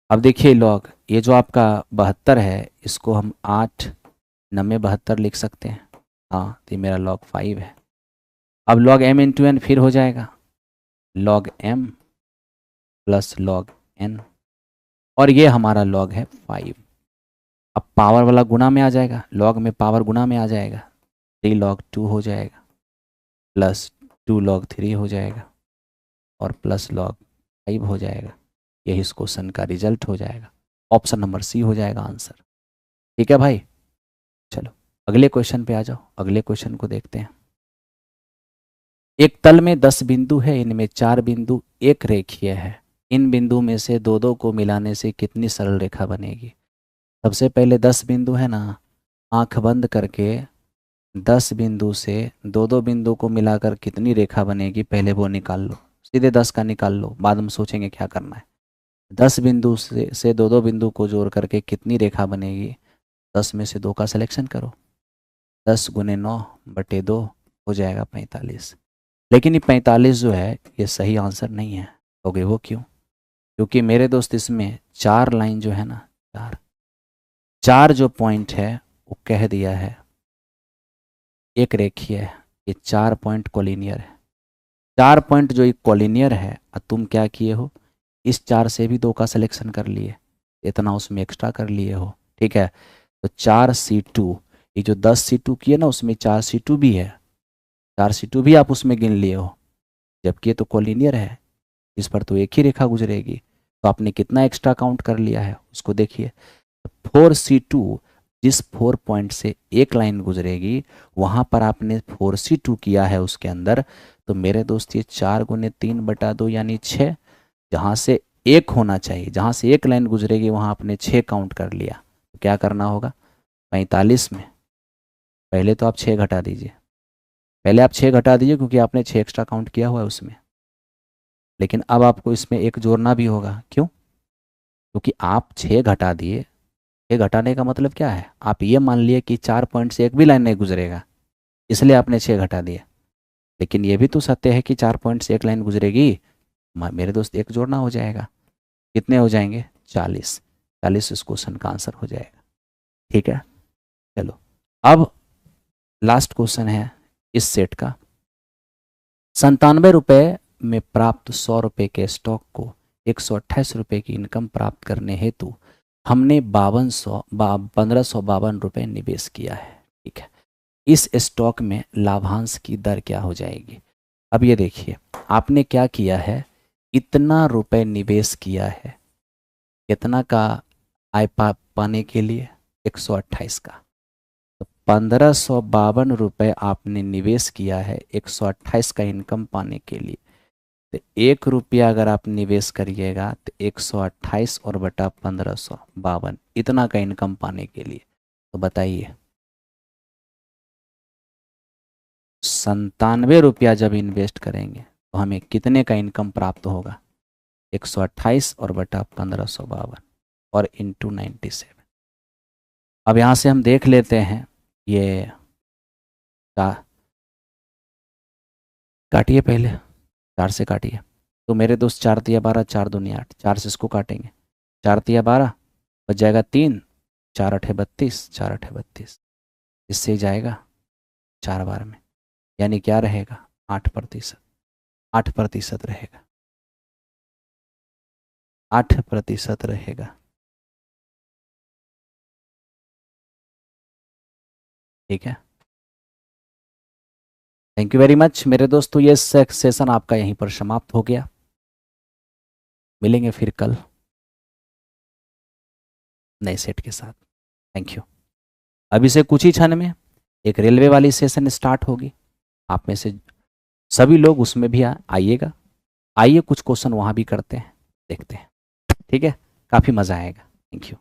अब देखिए log ये जो आपका 72 है इसको हम 8 9 72 लिख सकते हैं। हाँ, तो ये मेरा log 5 है। अब log m × n फिर हो जाएगा log m plus log n और ये हमारा log है 5। अब पावर वाला गुना में आ जाएगा, log में पावर गुना में आ जाएगा, 3 log 2 हो जाएगा प्लस 2 log 3 हो जाएगा और प्लस log 5 हो जाएगा। यही इस क्वेश्चन का रिजल्ट हो जाएगा, ऑप्शन नंबर सी हो जाएगा आंसर। ठीक है भाई, चलो अगले क्वेश्चन पे आ जाओ। अगले क्वेश्चन को देखते हैं। एक तल में 10 बिंदु है, इनमें 4 बिंदु एक रेखीय है। इन बिंदु में से दो दो को मिलाने से कितनी सरल रेखा बनेगी। सबसे पहले 10 बिंदु है ना, आंख बंद करके 10 बिंदु से दो दो बिंदु को मिलाकर कितनी रेखा बनेगी पहले वो निकाल लो। सीधे 10 का निकाल लो, बाद में सोचेंगे क्या करना है। 10 बिंदु से दो दो बिंदु को जोड़ करके कितनी रेखा बनेगी, 10 में से 2 का सिलेक्शन करो। 10 × 9 / 2 हो जाएगा 45। लेकिन ये 45 जो है ये सही आंसर नहीं है। ओके, वो क्यों, क्योंकि मेरे दोस्त इसमें 4 लाइन जो है ना, 4 जो पॉइंट है वो कह दिया है एक रेखीय है, ये 4 पॉइंट कोलिनियर है। 4 पॉइंट जो एक कोलिनियर है, और तुम क्या किए हो, इस 4 से भी 2 का सिलेक्शन कर लिए, इतना उसमें एक्स्ट्रा कर लिए हो। ठीक है, तो 4C2, ये जो 10C2 किए ना, उसमें 4C2 भी है, 4C2 भी आप उसमें गिन लिए हो, जबकि ये तो कोलिनियर है, इस पर तो एक ही रेखा गुजरेगी। तो आपने कितना एक्स्ट्रा काउंट कर लिया है उसको देखिए। 4C2, जिस 4 पॉइंट से एक लाइन गुजरेगी वहाँ पर आपने 4C2 किया है उसके अंदर। तो मेरे दोस्त ये 4×3/2 यानी 6, जहाँ से एक होना चाहिए, जहाँ से एक लाइन गुजरेगी वहाँ आपने 6 काउंट कर लिया। तो क्या करना होगा, 45 में पहले तो आप 6 घटा दीजिए, पहले आप 6 घटा दीजिए क्योंकि आपने 6 एक्स्ट्रा काउंट किया हुआ है उसमें। लेकिन अब आपको इसमें एक जोड़ना भी होगा, क्यों, क्योंकि आप 6 घटा दिए। ये घटाने का मतलब क्या है, आप ये मान लिए कि 4 पॉइंट से एक भी लाइन नहीं गुजरेगा, इसलिए आपने 6 घटा दिया। लेकिन ये भी तो सत्य है कि 4 पॉइंट से एक लाइन गुजरेगी, मेरे दोस्त एक जोड़ना हो जाएगा। कितने हो जाएंगे, 40। 40 इस क्वेश्चन का आंसर हो जाएगा। ठीक है, चलो अब लास्ट क्वेश्चन है इस सेट का। 97 रुपये में प्राप्त 100 रुपये के स्टॉक को 128 रुपये की इनकम प्राप्त करने हेतु हमने 1552 रुपये निवेश किया है। ठीक है, इस स्टॉक में लाभांश की दर क्या हो जाएगी। अब ये देखिए, आपने क्या किया है, इतना रुपए निवेश किया है, कितना का आय पाने के लिए, 128 का। तो 1552 रुपये आपने निवेश किया है 128 का इनकम पाने के लिए। तो 1 रुपया अगर आप निवेश करिएगा तो 128 और बटा 1552, इतना का इनकम पाने के लिए। तो बताइए, 97 रुपया जब इन्वेस्ट करेंगे तो हमें कितने का इनकम प्राप्त होगा, 128 और बटा 1552 और इंटू 97। अब यहाँ से हम देख लेते हैं, ये काटिए पहले, 4 से काटिए। तो मेरे दोस्त 4×3=12, 4×2=8, 4 से इसको काटेंगे, 4×3=12, बच जाएगा 3, 4×8=32, 4×8=32, इससे जाएगा 4 बार में, यानी क्या रहेगा, 8%, 8% रहेगा, 8% रहेगा। ठीक है, थैंक यू वेरी मच मेरे दोस्तों, ये सेशन आपका यहीं पर समाप्त हो गया। मिलेंगे फिर कल नए सेट के साथ। Thank you. अभी से कुछ ही क्षण में एक रेलवे वाली सेशन स्टार्ट होगी, आप में से सभी लोग उसमें भी आइएगा। आइए कुछ क्वेश्चन वहाँ भी करते हैं, देखते हैं। ठीक है, काफ़ी मज़ा आएगा। Thank you.